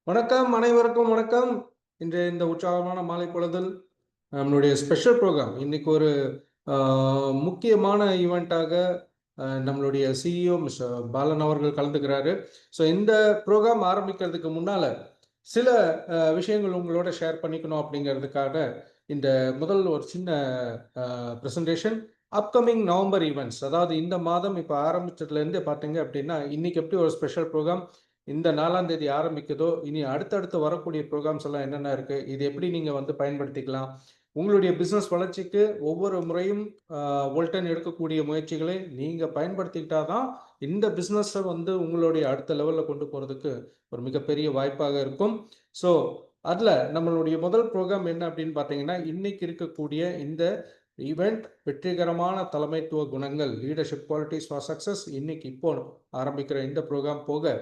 வணக்கம் அனைவருக்கும் வணக்கம். இன்றைய இந்த உற்சாகமான மாலை பொழுதில் நம்மளுடைய ஸ்பெஷல் ப்ரோக்ராம் இன்னைக்கு ஒரு முக்கியமான ஈவெண்ட்டாக நம்மளுடைய சிஇஓ மிஸ்டர் பாலன் அவர்கள் கலந்துக்கிறாரு. ஸோ இந்த ப்ரோக்ராம் ஆரம்பிக்கிறதுக்கு முன்னால் சில விஷயங்கள் உங்களோட ஷேர் பண்ணிக்கணும் அப்படிங்கிறதுக்காக இந்த முதல் ஒரு சின்ன ப்ரெசன்டேஷன். அப்கமிங் நவம்பர் ஈவெண்ட்ஸ், அதாவது இந்த மாதம் இப்போ ஆரம்பிச்சதுலேருந்து பார்த்தீங்க அப்படின்னா இன்னைக்கு எப்படி ஒரு ஸ்பெஷல் ப்ரோக்ராம் இந்த 4ஆம் தேதி ஆரம்பிக்குதோ, இனி அடுத்தடுத்து வரக்கூடிய ப்ரோக்ராம்ஸ் எல்லாம் என்னென்ன இருக்கு, இது எப்படி நீங்க வந்து பயன்படுத்திக்கலாம், உங்களுடைய பிசினஸ் வளர்ச்சிக்கு ஒவ்வொரு முறையும் வோல்டன் எடுக்கக்கூடிய முயற்சிகளை நீங்க பயன்படுத்திக்கிட்டா தான் இந்த பிசினஸை வந்து உங்களுடைய அடுத்த லெவலில் கொண்டு போறதுக்கு ஒரு மிகப்பெரிய வாய்ப்பாக இருக்கும். ஸோ அதில் நம்மளுடைய முதல் ப்ரோக்ராம் என்ன அப்படின்னு பார்த்தீங்கன்னா, இன்னைக்கு இருக்கக்கூடிய இந்த ஈவெண்ட் வெற்றிகரமான தலைமைத்துவ குணங்கள், லீடர்ஷிப் குவாலிட்டிஸ் ஃபார் சக்சஸ், இன்னைக்கு இப்போ ஆரம்பிக்கிற இந்த ப்ரோக்ராம் போக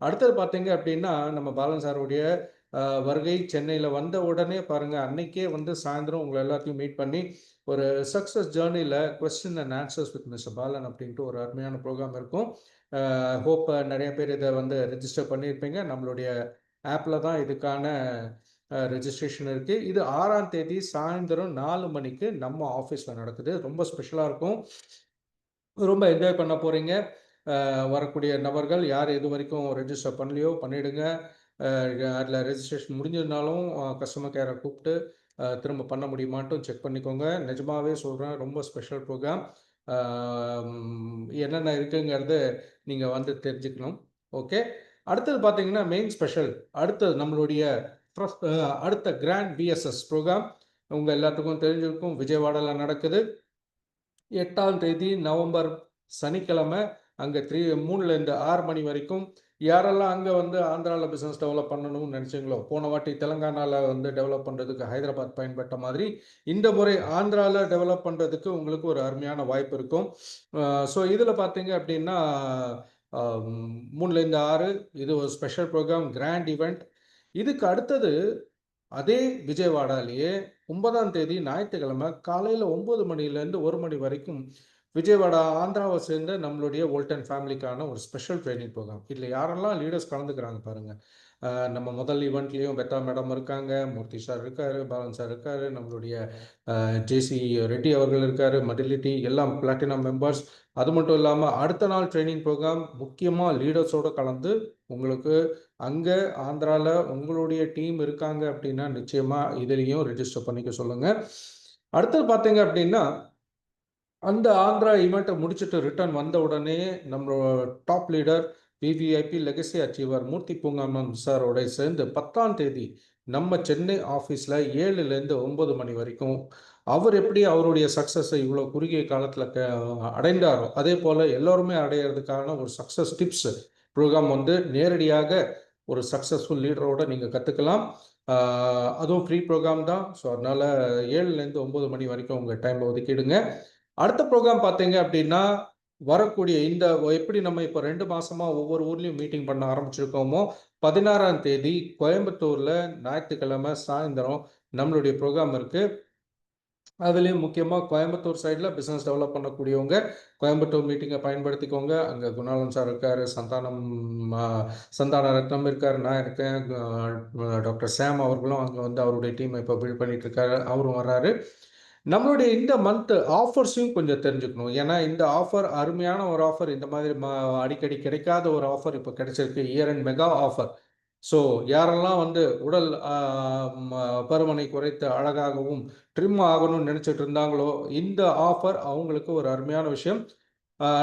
அடுத்தது பார்த்தீங்க அப்படின்னா, நம்ம பாலன் சாருடைய வருகை சென்னையில் வந்த உடனே பாருங்கள், அன்னைக்கே வந்து சாயந்தரம் உங்களை எல்லாத்தையும் மீட் பண்ணி ஒரு சக்ஸஸ் ஜேர்னியில் question and answers with mister Balan அப்படின்ட்டு ஒரு அருமையான ப்ரோக்ராம் இருக்கும். ஹோப் நிறைய பேர் இதை வந்து ரெஜிஸ்டர் பண்ணியிருப்பீங்க. நம்மளுடைய ஆப்பில் தான் இதுக்கான ரெஜிஸ்ட்ரேஷன் இருக்குது. இது 6ஆம் தேதி சாயந்தரம் 4 மணிக்கு நம்ம ஆஃபீஸில் நடக்குது. ரொம்ப ஸ்பெஷலாக இருக்கும். ரொம்ப என்ஜாய் பண்ண போகிறீங்க. வரக்கூடிய நபர்கள் யார் இது வரைக்கும் ரெஜிஸ்டர் பண்ணலையோ பண்ணிவிடுங்க. அதில் ரெஜிஸ்ட்ரேஷன் முடிஞ்சதுனாலும் கஸ்டமர் கேரை கூப்பிட்டு திரும்ப பண்ண முடியுமான்ட்டும் செக் பண்ணிக்கோங்க. நிஜமாகவே சொல்கிறேன், ரொம்ப ஸ்பெஷல் ப்ரோக்ராம். என்னென்ன இருக்குங்கிறது நீங்கள் வந்து தெரிஞ்சுக்கணும். ஓகே, அடுத்தது பார்த்தீங்கன்னா மெயின் ஸ்பெஷல். அடுத்தது நம்மளுடைய அடுத்த கிராண்ட் பிஎஸ்எஸ் ப்ரோக்ராம் உங்கள் எல்லாத்துக்கும் தெரிஞ்சிருக்கும். விஜயவாடாவில் நடக்குது. 8ஆம் தேதி நவம்பர் சனிக்கிழமை அங்கே 3லேருந்து 6 மணி வரைக்கும். யாரெல்லாம் அங்கே வந்து ஆந்திராவில் பிஸ்னஸ் டெவலப் பண்ணணும்னு நினச்சிங்களோ, போன வாட்டி தெலுங்கானாவில் வந்து டெவலப் பண்ணுறதுக்கு ஹைதராபாத் பயன்பட்ட மாதிரி இந்த முறை ஆந்திராவில் டெவலப் பண்ணுறதுக்கு உங்களுக்கு ஒரு அருமையான வாய்ப்பு இருக்கும். ஸோ இதில் பார்த்தீங்க அப்படின்னா 3லேருந்து 6 இது ஒரு ஸ்பெஷல் ப்ரோக்ராம், கிராண்ட் ஈவெண்ட். இதுக்கு அடுத்தது அதே விஜயவாடாலேயே 9ஆம் தேதி ஞாயிற்றுக்கிழமை காலையில் 9 மணிலேருந்து 1 மணி வரைக்கும் விஜயவாடா ஆந்திராவை சேர்ந்த நம்மளுடைய வோல்டன் ஃபேமிலிக்கான ஒரு ஸ்பெஷல் ட்ரைனிங் ப்ரோக்ராம். இதில் யாரெல்லாம் லீடர்ஸ் கலந்துக்கிறாங்க பாருங்கள். நம்ம முதல் ஈவெண்ட்லேயும் பெத்தா மேடம் இருக்காங்க, மூர்த்தி சார் இருக்கார், பாலன் சார் இருக்கார், நம்மளுடைய ஜேசி ரெட்டி அவர்கள் இருக்கார், மடிலிட்டி எல்லாம் பிளாட்டினம் மெம்பர்ஸ். அது மட்டும் இல்லாமல் அடுத்த நாள் ட்ரைனிங் ப்ரோக்ராம் முக்கியமாக லீடர்ஸோடு கலந்து உங்களுக்கு அங்கே ஆந்திராவில் உங்களுடைய டீம் இருக்காங்க அப்படின்னா நிச்சயமாக இதுலேயும் ரெஜிஸ்டர் பண்ணிக்க சொல்லுங்கள். அடுத்தது பார்த்தீங்க அப்படின்னா அந்த ஆந்திரா ஈவெண்ட்டை முடிச்சுட்டு ரிட்டர்ன் வந்த உடனே நம்மளோட top leader VVIP legacy achiever Murthy Poongaman சாரோட சேர்ந்து 10ஆம் தேதி நம்ம சென்னை ஆஃபீஸில் 7லேருந்து 9 மணி வரைக்கும் அவர் எப்படி அவருடைய சக்ஸஸை இவ்வளோ குறுகிய காலத்தில் அடைந்தாரோ அதே போல் எல்லோருமே அடையிறதுக்கான ஒரு சக்ஸஸ் டிப்ஸ் ப்ரோக்ராம் வந்து நேரடியாக ஒரு சக்ஸஸ்ஃபுல் லீடரோட நீங்கள் கற்றுக்கலாம். அதுவும் ஃப்ரீ ப்ரோக்ராம் தான். ஸோ அதனால் 7லேருந்து 9 மணி வரைக்கும் உங்கள் டைமில் ஒதுக்கிடுங்க. அடுத்த ப்ரோக்ராம் பார்த்தீங்க அப்படின்னா வரக்கூடிய இந்த எப்படி நம்ம இப்போ 2 மாசமா ஒவ்வொரு ஊர்லேயும் மீட்டிங் பண்ண ஆரம்பிச்சிருக்கோமோ, 16ஆம் தேதி கோயம்புத்தூரில் ஞாயிற்றுக்கிழமை சாயந்தரம் நம்மளுடைய ப்ரோக்ராம் இருக்குது. அதுலேயும் முக்கியமாக கோயம்புத்தூர் சைடில் பிஸ்னஸ் டெவலப் பண்ணக்கூடியவங்க கோயம்புத்தூர் மீட்டிங்கை பயன்படுத்திக்கோங்க. அங்கே குணாலன் சார் இருக்கார், சந்தான ரத்னம் இருக்கார், நான் இருக்கேன், டாக்டர் சாம் அவர்களும் அங்கே வந்து அவருடைய டீமை இப்போ பில்ட் பண்ணிட்டு இருக்காரு, அவரும் வர்றாரு. நம்மளுடைய இந்த மந்த் ஆஃபர்ஸையும் கொஞ்சம் தெரிஞ்சுக்கணும். ஏன்னா இந்த ஆஃபர் அருமையான ஒரு ஆஃபர், இந்த மாதிரி அடிக்கடி கிடைக்காத ஒரு ஆஃபர் இப்போ கிடைச்சிருக்கு. Year and mega offer. So யாரெல்லாம் வந்து உடல் பருமனை குறைத்து அழகாகவும் ட்ரிம் ஆகணும்னு நினச்சிட்டு இருந்தாங்களோ இந்த ஆஃபர் அவங்களுக்கு ஒரு அருமையான விஷயம்.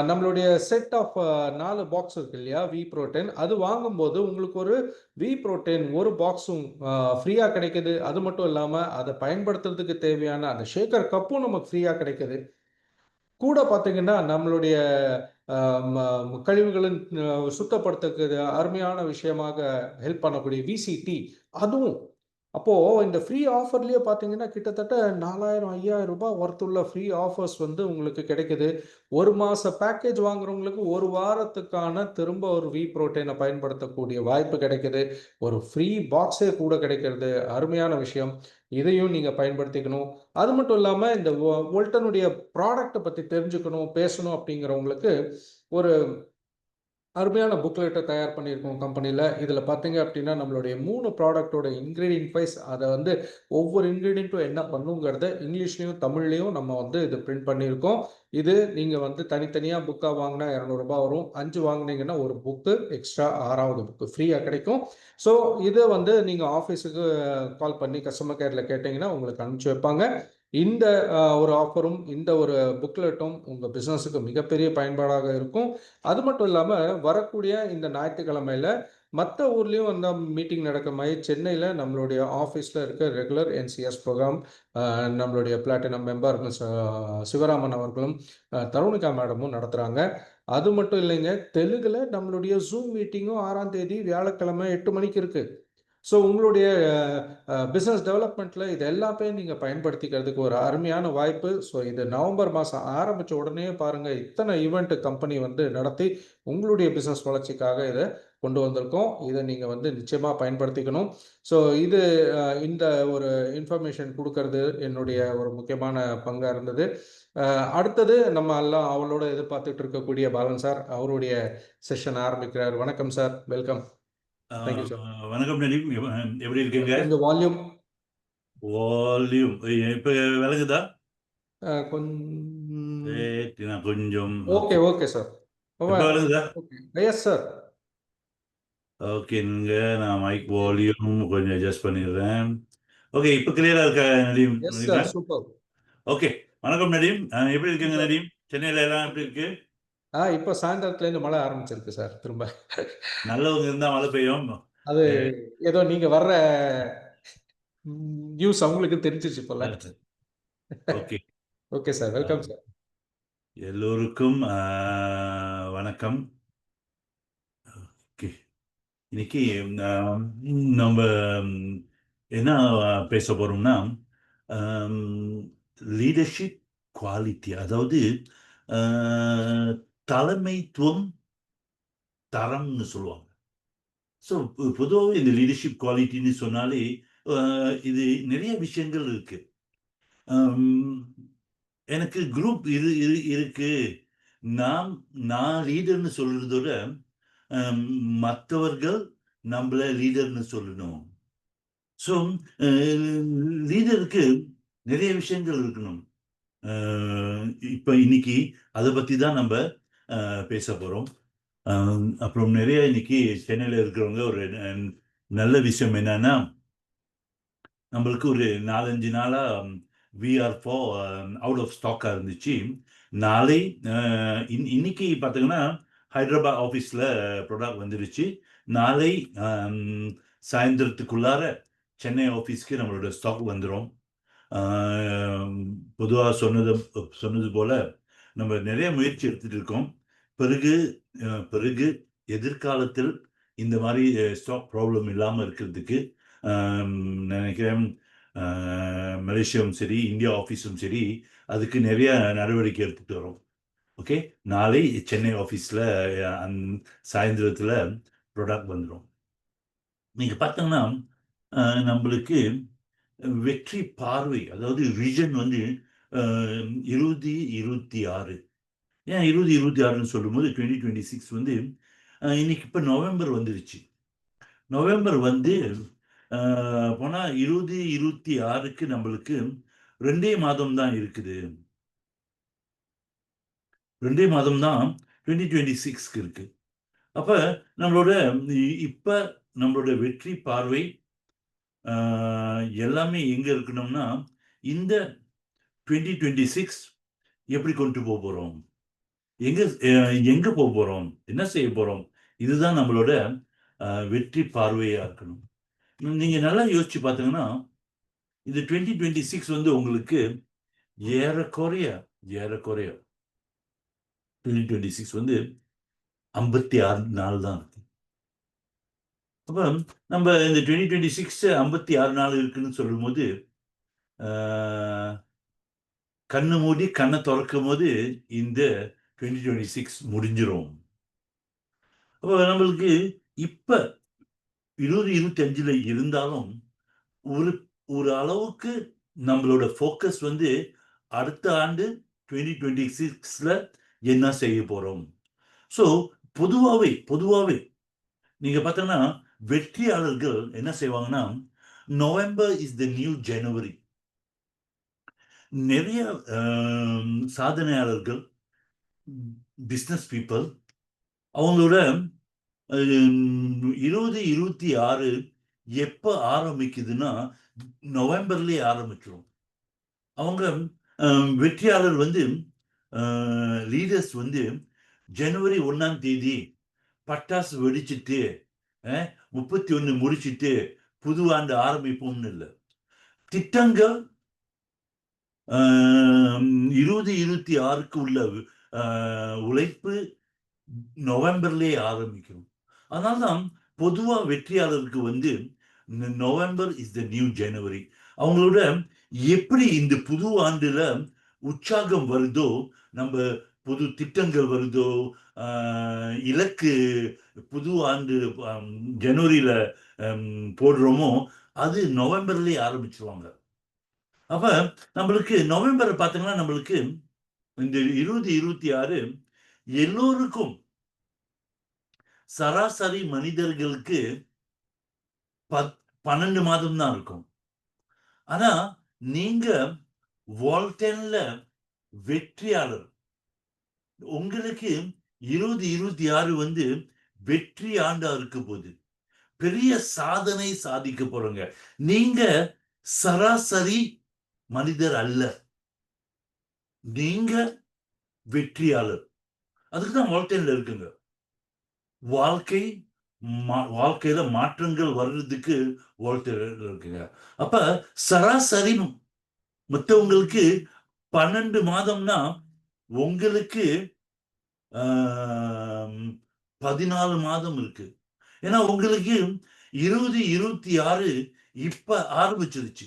நம்மளுடைய செட் ஆஃப் 4 பாக்ஸ் இருக்கு இல்லையா, வி ப்ரோட்டீன், அது வாங்கும்போது உங்களுக்கு ஒரு வி ப்ரோட்டீன் ஒரு பாக்ஸும் ஃப்ரீயாக கிடைக்குது. அது மட்டும் இல்லாமல் அதை பயன்படுத்துறதுக்கு தேவையான அந்த ஷேக்கர் கப்பும் நமக்கு ஃப்ரீயாக கிடைக்குது. கூட பார்த்தீங்கன்னா நம்மளுடைய கழிவுகளின் சுத்தப்படுத்துறதுக்கு அருமையான விஷயமாக ஹெல்ப் பண்ணக்கூடிய விசிடி அதுவும். அப்போது இந்த ஃப்ரீ ஆஃபர்லேயே பார்த்தீங்கன்னா கிட்டத்தட்ட 4000 5000 ரூபாய் ஒர்த்துள்ள ஃப்ரீ ஆஃபர்ஸ் வந்து உங்களுக்கு கிடைக்குது. ஒரு மாத பேக்கேஜ் வாங்குறவங்களுக்கு ஒரு வாரத்துக்கான திரும்ப ஒரு வி ப்ரோட்டீனை பயன்படுத்தக்கூடிய வாய்ப்பு கிடைக்குது. ஒரு ஃப்ரீ பாக்ஸே கூட கிடைக்கிறது, அருமையான விஷயம். இதையும் நீங்கள் பயன்படுத்திக்கணும். அது மட்டும் இல்லாமல் இந்த வோல்டனுடைய ப்ராடக்டை பற்றி தெரிஞ்சுக்கணும், பேசணும் அப்படிங்கிறவங்களுக்கு ஒரு அருமையான புக்லெட்டை தயார் பண்ணியிருக்கோம் கம்பெனியில். இதில் பார்த்தீங்க அப்படின்னா நம்மளுடைய 3 ப்ராடக்ட்டோட இன்க்ரீடியன்ட் வைஸ் அதை வந்து ஒவ்வொரு இன்க்ரீடியண்ட்டும் என்ன பண்ணுங்கிறத இங்கிலீஷ்லேயும் தமிழ்லேயும் நம்ம வந்து இது பிரிண்ட் பண்ணியிருக்கோம். இது நீங்கள் வந்து தனித்தனியாக புக்காக வாங்கினா ₹200 வரும். 5 வாங்கினீங்கன்னா ஒரு புக்கு எக்ஸ்ட்ரா 6வது புக்கு ஃப்ரீயாக கிடைக்கும். ஸோ இதை வந்து நீங்கள் ஆஃபீஸுக்கு கால் பண்ணி கஸ்டமர் கேரில் கேட்டிங்கன்னா உங்களுக்கு அனுப்பிச்சி வைப்பாங்க. இந்த ஒரு ஆஃபரும் இந்த ஒரு புக்லெட்டும் உங்கள் பிஸ்னஸுக்கு மிகப்பெரிய பயன்பாடாக இருக்கும். அது மட்டும் இல்லாமல் வரக்கூடிய இந்த ஞாயிற்றுக்கிழமையில் மற்ற ஊர்லேயும் அந்த மீட்டிங் நடக்கிற மாதிரி சென்னையில் நம்மளுடைய ஆஃபீஸில் இருக்க ரெகுலர் என்சிஎஸ் ப்ரோக்ராம் நம்மளுடைய பிளாட்டினம் மெம்பர் சிவராமன் அவர்களும் தருணிகா மேடமும் நடத்துகிறாங்க. அது மட்டும் இல்லைங்க, தெலுங்கில் நம்மளுடைய ஜூம் மீட்டிங்கும் 6ஆம் தேதி வியாழக்கிழமை 8 மணிக்கு இருக்குது. ஸோ உங்களுடைய பிஸ்னஸ் டெவலப்மெண்ட்டில் இது எல்லாமே நீங்கள் பயன்படுத்திக்கிறதுக்கு ஒரு அருமையான வாய்ப்பு. ஸோ இது நவம்பர் மாதம் ஆரம்பித்த உடனே பாருங்கள், இத்தனை ஈவெண்ட் கம்பெனி வந்து நடத்தி உங்களுடைய பிஸ்னஸ் வளர்ச்சிக்காக இதை கொண்டு வந்திருக்கோம். இதை நீங்கள் வந்து நிச்சயமாக பயன்படுத்திக்கணும். ஸோ இது இந்த ஒரு இன்ஃபர்மேஷன் கொடுக்கறது என்னுடைய ஒரு முக்கியமான பங்காக இருந்தது. அடுத்தது நம்ம எல்லாம் அவளோட எதிர்பார்த்துட்டு இருக்கக்கூடிய பாலன் சார் அவருடைய செஷன் ஆரம்பிக்கிறார். வணக்கம் சார், வெல்கம். Thank you sir. வணக்கம் நலீம், எப்படி இருக்கீங்க? கொஞ்சம் வால்யூம் இப்ப விளங்குதா? கொஞ்சம் ஓகே ஓகே சார். விளங்குதா? Yes sir. ஓகேங்க, நான் மைக் வால்யூம் கொஞ்சம் அட்ஜஸ்ட் பண்ணிடுறேன். ஓகே, இப்ப கிளியரா இருக்கா Naleem? Yes sir, super. Okay, வணக்கம் நலீம், எப்படி இருக்கீங்க நலீம்? சென்னையில எல்லாம் எப்படி இருக்கு? இப்போ சாயந்தரத்துல இருந்து மழை ஆரம்பிச்சிருக்கு சார். திரும்ப நல்லவங்க இருந்தா மழை பெய்யும். அது ஏதோ நீங்க வர்ற நியூஸ் அவங்களுக்கு தெரிஞ்சிச்சு போல. Okay okay sir, welcome sir. எல்லோருக்கும் வணக்கம். ஓகே, இன்னைக்கு நம்ம என்ன பேச போறோம்னா லீடர்ஷிப் குவாலிட்டி, அதாவது தலைமைத்துவம் தரம்னு சொல்லுவாங்க. ஸோ பொதுவாகவே இந்த லீடர்ஷிப் குவாலிட்டின்னு சொன்னாலே இது நிறைய விஷயங்கள் இருக்கு. எனக்கு குரூப் இருக்கு, நான் லீடர்னு சொல்றதோட மற்றவர்கள் நம்மள லீடர்னு சொல்லணும். ஸோ லீடருக்கு நிறைய விஷயங்கள் இருக்கணும். இப்ப இன்னைக்கு அதை பத்தி தான் நம்ம பேச போறோம். அப்புறம் நிறைய இன்னைக்கு சென்னையில இருக்கிறவங்க ஒரு நல்ல விஷயம் என்னன்னா, நம்மளுக்கு ஒரு 4-5 நாளா VR4 அவுட் ஆஃப் ஸ்டாக்கா இருந்துச்சு. நாளை இன்னைக்கு பார்த்தீங்கன்னா ஹைதராபாத் ஆஃபீஸில் ப்ராடக்ட் வந்துருச்சு. நாளை சாயந்தரத்துக்குள்ளார சென்னை ஆஃபீஸ்க்கு நம்மளோட ஸ்டாக் வந்துடும். பொதுவாக சொன்னது போல நம்ம நிறைய முயற்சி எடுத்துட்டு இருக்கோம். பிறகு எதிர்காலத்தில் இந்த மாதிரி ஸ்டாக் ப்ராப்ளம் இல்லாமல் இருக்கிறதுக்கு நினைக்கிறேன் மலேசியாவும் சரி இந்தியா ஆஃபீஸும் சரி அதுக்கு நிறைய நடவடிக்கை எடுத்துட்டு வரோம். ஓகே, நாளை சென்னை ஆஃபீஸில் சாயந்தரத்தில் ப்ராடக்ட் வந்துடும். நீங்கள் பார்த்தீங்கன்னா நம்மளுக்கு வெற்றி பார்வை, அதாவது விஷன் வந்து 2026. ஏன் 2026ன்னு சொல்லும்போது 2026 வந்து இன்னைக்கு இப்போ நவம்பர் வந்துருச்சு. நவம்பர் வந்து போனா 2026க்கு நம்மளுக்கு 2 மாதம் தான் இருக்குது. 2 மாதம் தான் 2026க்கு இருக்கு. அப்ப நம்மளோட வெற்றி பார்வை எல்லாமே எங்க இருக்கணும்னா, இந்த 2026 எப்படி கொண்டு போறோம், எங்க போறோம், என்ன செய்ய போறோம், இதுதான் நம்மளோட வெற்றி பார்வையா இருக்கணும். நீங்க நல்லா யோசிச்சு பார்த்தீங்கன்னா இந்த 2026 வந்து உங்களுக்கு ஏறக்குறைய 2026 வந்து 56 நாள் தான் இருக்கு. அப்ப நம்ம இந்த 2026 56 நாள் இருக்குன்னு சொல்லும் போது கண்ணு மூடி கண்ணை திறக்கும் போது இந்த 2026 முடிஞ்சிரும். அப்ப நம்மளுக்கு இப்ப 2025ல இருந்தாலும் ஒரு அளவுக்கு நம்மளோட ஃபோக்கஸ் வந்து அடுத்த ஆண்டு 2026ல என்ன செய்ய போறோம். ஸோ பொதுவாவே நீங்க பார்த்தீங்கன்னா வெற்றியாளர்கள் என்ன செய்வாங்கன்னா, நவம்பர் இஸ் த நியூ ஜனவரி. நிறைய சாதனையாளர்கள், பிசினஸ் பீப்பிள் அவங்களோட 2026 எப்ப ஆரம்பிக்குதுன்னா நவம்பர்லயே ஆரம்பிச்சிடும். அவங்க வெற்றியாளர் வந்து லீடர்ஸ் வந்து ஜனவரி 1ஆம் தேதி பட்டாசு வெடிச்சிட்டு 31 முடிச்சிட்டு புது ஆண்டு ஆரம்பிப்போம்னு இல்லை. திட்டங்கள் 2026க்கு உள்ள உழைப்பு நவம்பர்லயே ஆரம்பிக்கும். அதனால்தான் பொதுவா வெற்றியாளருக்கு வந்து நவம்பர் இஸ் த நியூ ஜனவரி. அவங்களோட எப்படி இந்த புது ஆண்டுல உற்சாகம் வருதோ, நம்ம புது திட்டங்கள் வருதோ, இலக்கு புது ஆண்டு ஜனவரியில போடுறோமோ அது நவம்பர்லயே ஆரம்பிச்சிருவாங்க. அப்ப நம்மளுக்கு நவம்பர் பார்த்தீங்கன்னா நம்மளுக்கு இந்த 2026 எல்லோருக்கும் சராசரி மனிதர்களுக்கு 12 மாதம் தான் இருக்கும். ஆனா நீங்க வால்டன்ல வெற்றியாளர், உங்களுக்கு 2026 வந்து வெற்றி ஆண்டா இருக்க போகுது. பெரிய சாதனை சாதிக்க போறோங்க. நீங்க சராசரி மனிதர் அல்ல, நீங்க வெற்றியாளர். அதுக்குதான் வால்டன்ல இருக்குங்க. வாழ்க்கையில மாற்றங்கள் வர்றதுக்கு வால்டர் இருக்குங்க. அப்ப சராசரி மற்றவங்களுக்கு 12 மாதம்னா உங்களுக்கு 14 மாதம் இருக்கு. ஏன்னா உங்களுக்கு 2026 இப்ப ஆரம்பிச்சிருச்சு.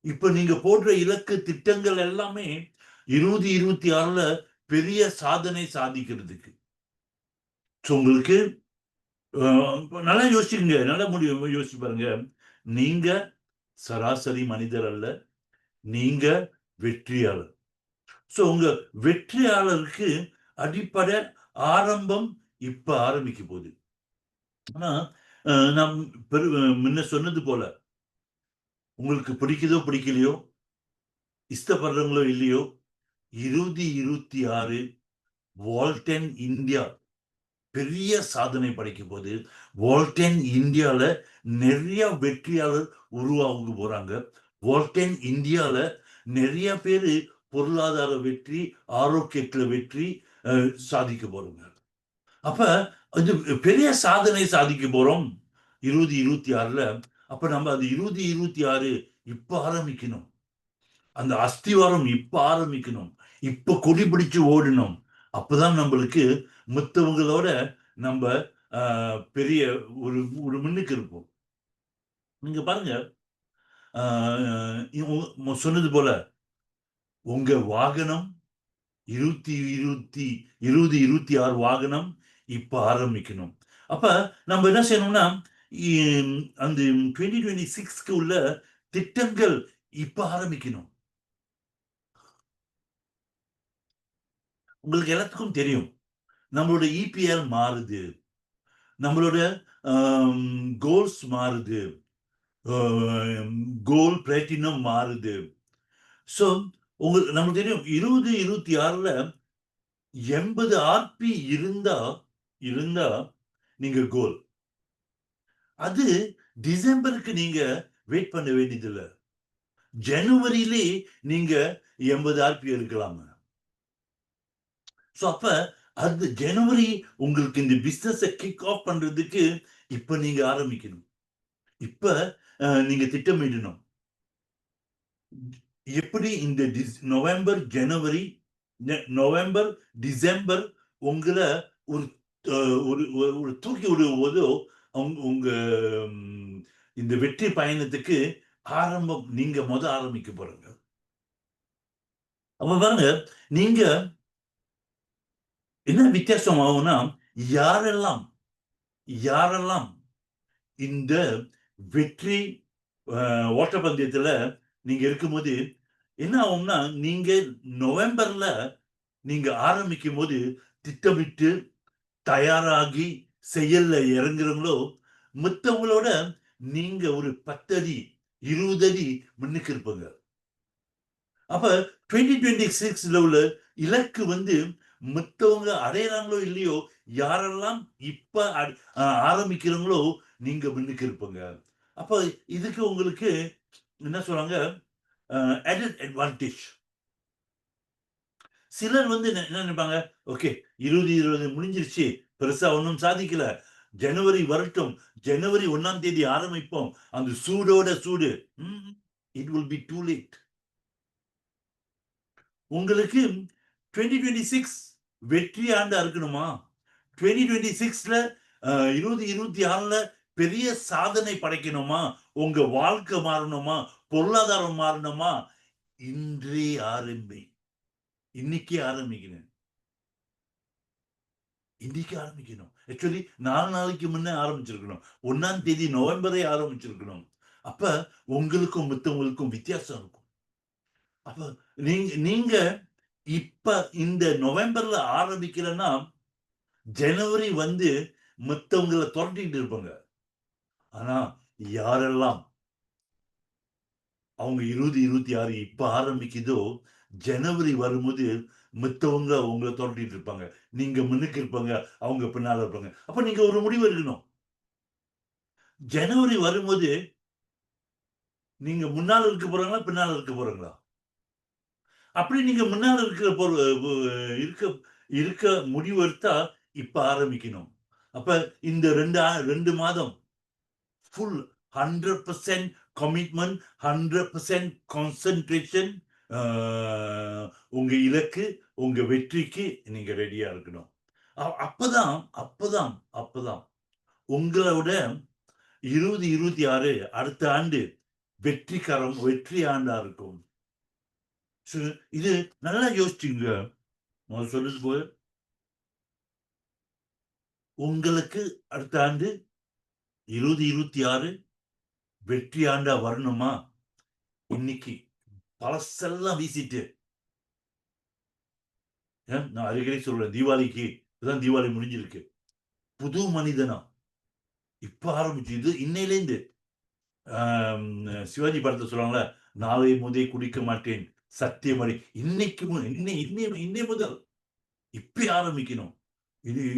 இப்ப நீங்க போடுற இலக்கு திட்டங்கள் எல்லாமே 2026ல பெரிய சாதனை சாதிக்கிறதுக்கு. உங்களுக்கு நல்லா யோசிச்சுங்க, நல்லா முடியும் யோசிச்சு பாருங்க. நீங்க சராசரி மனிதர் அல்ல, நீங்க வெற்றியாளர். சோ உங்க வெற்றியாளருக்கு அடிப்படை ஆரம்பம் இப்ப ஆரம்பிக்க போகுது. ஆனா நாம் முன்ன சொன்னது போல உங்களுக்கு பிடிக்குதோ பிடிக்கலையோ, இஷ்டப்படுறவங்களோ இல்லையோ, 2026 வால்டன் இந்தியா பெரிய சாதனை படைக்க போது. வால்டன் இந்தியால நிறைய வெற்றியாளர் உருவாக போறாங்க. வால்டன் இந்தியால நிறைய பேரு பொருளாதார வெற்றி, ஆரோக்கியத்துல வெற்றி சாதிக்க போறோங்க. அப்ப இது பெரிய சாதனை சாதிக்க போறோம் 2026ல. அப்ப நம்ம அது 2026 இப்ப ஆரம்பிக்கணும். அந்த அஸ்திவாரம் இப்ப ஆரம்பிக்கணும். இப்ப கொடி பிடிச்சு ஓடணும். அப்பதான் நம்மளுக்கு மற்றவங்களோட நம்ம பெரிய ஒரு முன்னுக்கு இருப்போம். நீங்க பாருங்க, சொன்னது போல உங்க வாகனம் 2026 வாகனம் இப்ப ஆரம்பிக்கணும். அப்ப நம்ம என்ன செய்யணும்னா அந்த 2026க்கு உள்ள திட்டங்கள் இப்ப ஆரம்பிக்கணும். உங்களுக்கு எல்லாத்துக்கும் தெரியும், நம்மளோட இபிஎல் மாறுது, நம்மளோட கோல்ஸ் மாறுது, கோல் பிளாட்டினம் மாறுது. சோ உங்களுக்கு நமக்கு தெரியும் 2026ல 80 ஆர்பி இருந்தா நீங்க கோல். அது டிசம்பருக்கு நீங்க வெயிட் பண்ண வேண்டியதில்லை. ஜனவரியிலே நீங்க 80 ஆர்பி இருக்கலாம். சோ அப்ப அது ஜனவரி உங்களுக்கு இந்த பிசினஸ் கிக் ஆஃப் பண்றதுக்கு இப்ப நீங்க ஆரம்பிக்கணும். இப்ப நீங்க திட்டமிடணும். எப்படி இந்த நவம்பர் ஜனவரி நவம்பர் டிசம்பர் உங்களை ஒரு தூக்கி விடுவதோ உங்க இந்த வெற்றி பயணத்துக்கு ஆரம்பம் நீங்க ஆரம்பிக்க போறீங்க. அப்ப பாருங்க, நீங்க என்ன வித்தியாசம் ஆகும்னா, யாரெல்லாம் இந்த வெற்றி ஓட்டப்பந்தயத்துல நீங்க இருக்கும்போது என்ன ஆகும்னா, நீங்க நவம்பர்ல நீங்க ஆரம்பிக்கும் போது திட்டமிட்டு தயாராகி செயல்ல இறங்குறீங்களோ மத்தவங்களோட நீங்க ஒரு 10 அடி 20 அடி முன்னுக்கு இருப்பீங்க. அப்ப 2026ல உள்ள இலக்கு வந்து மத்தவங்க அடையறாங்களோ இல்லையோ, யாரெல்லாம் இப்ப ஆரம்பிக்கிறீங்களோ நீங்க முன்னுக்கு இருப்பீங்க. அப்ப இதுக்கு உங்களுக்கு என்ன சொல்றாங்க, அடட் அட்வான்டேஜ். சிலர் வந்து என்ன நினைப்பாங்க, ஓகே 2020 முடிஞ்சிருச்சு, பெருசா ஒண்ணும் சாதிக்கல. ஜனவரி வரட்டும். ஜனவரி 1ஆம் தேதி ஆரம்பிப்போம். அந்த சூடோட சூடு. It will be too late. உங்களுக்கு 2026 வெற்றி ஆண்டா இருக்கணுமா? 2026ல 2026ல பெரிய சாதனை படைக்கணுமா? உங்க வாழ்க்கை மாறணுமா? பொருளாதாரம் மாறணுமா? இன்றே ஆரம்பி. இன்னைக்கே ஆரம்பிக்கணும். இன்னைக்கு ஆரம்பிக்கணும். ஆக்சுவலி 4 நாளைக்கு முன்ன ஆரம்பிச்சிருக்கணும். 1ஆம் தேதி நவம்பரே ஆரம்பிச்சிருக்கணும். அப்ப உங்களுக்கும் மத்தவங்களுக்கும் வித்தியாசம் இருக்கும். அப்ப நீங்க இப்ப இந்த நவம்பர்ல ஆரம்பிக்கலன்னா, ஜனவரி வந்து மத்தவங்கள தொரத்திட்டு இருப்பாங்க. ஆனா யாரெல்லாம் அவங்க 2026 இப்ப ஆரம்பிக்குதோ, ஜனவரி வரும்போது மத்தவங்க உங்கள தொரத்திட்டு இருப்பாங்க. நீங்க முன்னுக்கு இருப்பாங்க, அவங்க பின்னால இருப்பாங்க. அப்ப நீங்க ஒரு முடிவு எடுக்கணும். ஜனவரி வரும்போது நீங்க முன்னால இருக்க போறாங்களா? பின்னால இருக்க போறாங்களா? அப்படி நீங்க முன்னால இருக்கிற இருக்க இருக்க முடிவு எடுத்தா, இப்ப ஆரம்பிக்கணும். அப்ப இந்த 2 மாதம் ஃபுல் 100% கமிட்மென்ட், 100% கான்சன்ட்ரேஷன். ஆ உங்க இலக்கு, உங்க வெற்றிக்கு நீங்க ரெடியா இருக்கணும். அப்பதான் அப்பதான் அப்பதான் உங்களோட 2026 அடுத்த ஆண்டு வெற்றி ஆண்டா இருக்கும். இது நல்லா யோசிச்சுங்க. நான் சொல்றது போல உங்களுக்கு அடுத்த ஆண்டு 2026 வெற்றி ஆண்டா வரணுமா? இன்னைக்கு பழசெல்லாம் வீசிட்டு, நான் அடிக்கடி சொல்றேன், தீபாவளிக்கு இப்பதான் தீபாவளி முடிஞ்சிருக்கு. புது மனிதனா இப்ப ஆரம்பிச்சு இது இன்னையிலேருந்து ஆம், சிவாஜி படத்துல சொல்லுவாங்கல்ல, நாளை முதே குடிக்க மாட்டேன் சத்தியமடி. இன்னைக்கு இன்னை முதல் இப்ப ஆரம்பிக்கணும்.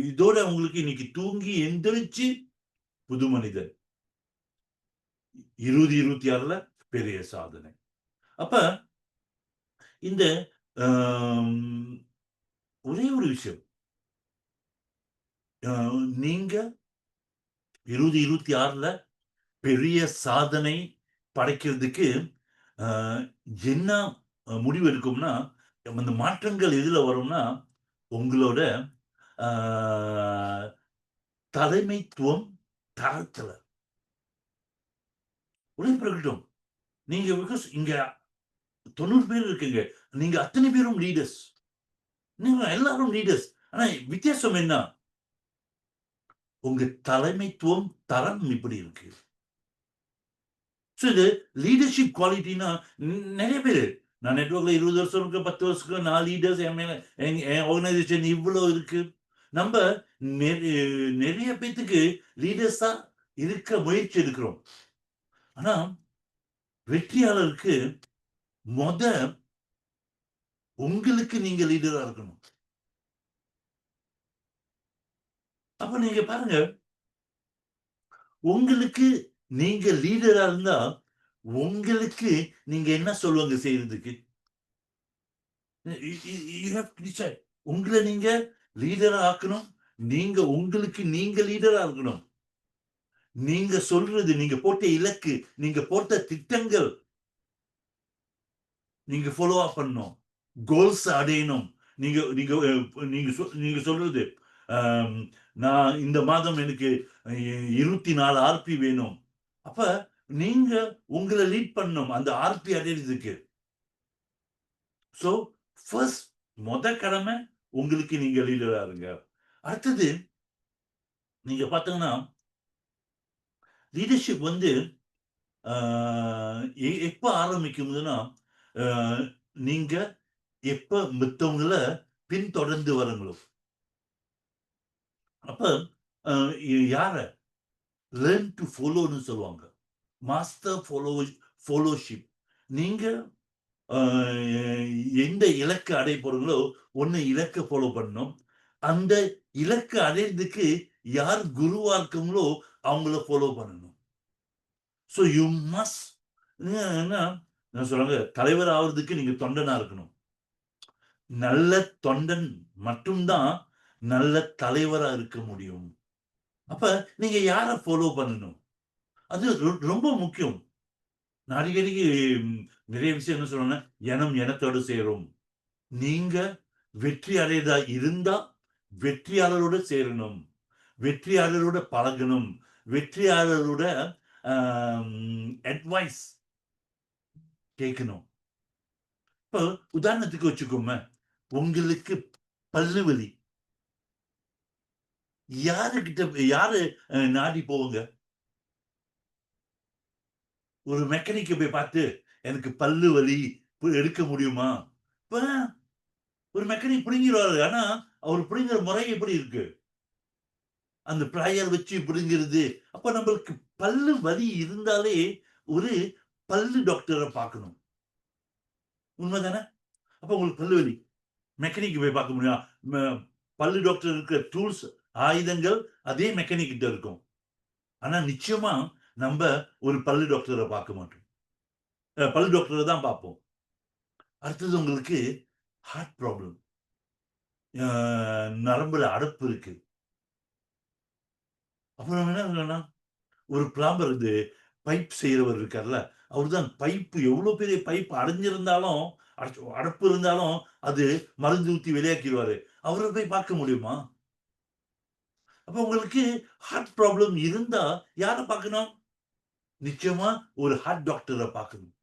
இதோட உங்களுக்கு இன்னைக்கு தூங்கி எந்திரிச்சு புது மனிதன். 2026ல பெரிய சாதனை. அப்ப இந்த ஆம், ஒரே ஒரு விஷயம். நீங்க 2026ல பெரிய சாதனை படைக்கிறதுக்கு அ என்ன முடிவு எடுக்கும்னா, அந்த மாற்றங்கள் எதுல வரும்னா, உங்களோட ஆ தலைமைத்துவம் தரத்துல. உடனே பிறக்கட்டும். நீங்க பிகாஸ் இங்க 90 பேர் இருக்கீங்க. நீங்க அத்தனை பேரும் லீடர்ஸ். நீங்க எல்லாரும் லீடர்ஸ். ஆனா வித்தியாசம் என்ன? உங்க தலைமைத்துவம் தரம் இப்படி இருக்கு. இது லீடர்ஷிப் குவாலிட்டின்னா நெறைய பேரு. நான் நெட்வொர்க்ல 20 வருஷம் இருக்கு, 10 வருஷத்துக்கு நான் லீடர்ஸ் என் மேல என் ஆர்கனைசேஷன் இவ்ளோ இருக்கு. நம்ப நெறைய பேத்துக்கு லீடர்ஸா இருக்க முயற்சி எடுக்கிறோம். ஆனா வெற்றியாளருக்கு மொத உங்களுக்கு நீங்க லீடரா இருக்கணும். அப்ப நீங்க பாருங்க, உங்களுக்கு நீங்க லீடரா இருந்தா, உங்களுக்கு நீங்க என்ன சொல்லுவாங்க செய்றதுக்கு? You have to decide. உங்கள நீங்க லீடரா ஆக்கணும். உங்களுக்கு நீங்க லீடரா இருக்கணும். நீங்க சொல்றது, நீங்க போட்ட இலக்கு, நீங்க போட்ட திட்டங்கள், நீங்க ஃபாலோ அப் பண்ணணும். கோல்ஸ் அடையணும். நீங்க நீங்க நீங்க சொல்றது, அம் நான் இந்த மாதம் எனக்கு 24 ஆர்பி வேணும். அப்ப நீங்க உங்கள லீட் பண்ணணும். அந்த ஆர்பி அடையறதுக்கு. சோ, ஃபர்ஸ்ட் கடமை உங்களுக்கு நீங்க லீடரா இருங்க. அடுத்தது நீங்க பார்த்தீங்கன்னா, லீடர்ஷிப் வந்து ஆ எப்ப ஆரம்பிக்கும்னா, ஆ நீங்க எப்ப மத்தவங்கள பின்தொடர்ந்து வரீங்களோ. அப்ப யார லேர்ன் டு ஃபாலோன்னு சொல்லுவாங்க. மாஸ்டர் ஃபாலோஷிப். நீங்க எந்த இலக்க அடைய போறீங்களோ, ஒண்ணு இலக்க ஃபாலோ பண்ணணும். அந்த இலக்க அடையறதுக்கு யார் குருவா இருக்காங்களோ, அவங்கள ஃபாலோ பண்ணணும். ஸோ யூ மஸ்ட் என்ன என்ன சொல்றாங்க, தலைவர் ஆவறதுக்கு நீங்க தொண்டனா இருக்கணும். நல்ல தொண்டன் மட்டும் தான் நல்ல தலைவரா இருக்க முடியும். அப்ப நீங்க யார ஃபாலோ பண்ணணும்? அது ரொம்ப முக்கியம். நான் அடிக்கடிக்கு நிறைய விஷயம் என்ன சொல்றேன்னா, "எனம் எனத்தோடு சேரும்." நீங்க வெற்றி அடையதா இருந்தா, வெற்றியாளரோட சேரணும். வெற்றியாளரோட பழகணும். வெற்றியாளரோட அட்வைஸ் கேட்கணும். இப்போ உதாரணத்துக்கு வச்சுக்கோங்க. உங்களுக்கு பல்லு வலி. யாரு நாடி போவீங்க? ஒரு மெக்கானிக்க போய் பார்த்து, "எனக்கு பல்லு வலி. எடுக்க முடியுமா?" இப்ப ஒரு மெக்கானிக் புடுங்கிருவாரு. ஆனா, அவரு புடுங்குற முறை எப்படி இருக்கு? அந்த ப்ளையர் வச்சு பிடுங்கிறது. அப்ப நம்மளுக்கு பல்லு வலி இருந்தாலே, ஒரு பல்லு டாக்டர பார்க்கணும். உண்மதானே? அப்ப உங்களுக்கு பல்லு வலி. மெக்கானிக் போய் பார்க்க முடியும். பல்லு டாக்டர் இருக்கிற டூல்ஸ், ஆயுதங்கள் அதே மெக்கானிக் கிட்ட இருக்கும். ஆனா நிச்சயமா நம்ப ஒரு பல்லு டாக்டர பார்க்க மாட்டோம். பல்லு டாக்டர தான் பார்ப்போம். அடுத்தது உங்களுக்கு ஹார்ட் ப்ராப்ளம். அ நரம்புல அடைப்பு இருக்கு. அப்புறம் என்ன சொல்லணும்னா, ஒரு பிளம்பர் பைப் செய்றவர் இருக்கார்ல, அவரு தான் பைப் எவ்ளோ பெரிய பைப் அடைஞ்சிருந்தாலும், அடைப்பு இருந்தாலும், அது மருந்து ஊத்தி வெளியாக்கிருவாரு. அவர போய் பார்க்க முடியுமா? அப்ப உங்களுக்கு ஹார்ட் ப்ராப்ளம் இருந்தா யார பார்க்கணும்? நிச்சயமா ஒரு ஹார்ட் டாக்டர பார்க்கணும்.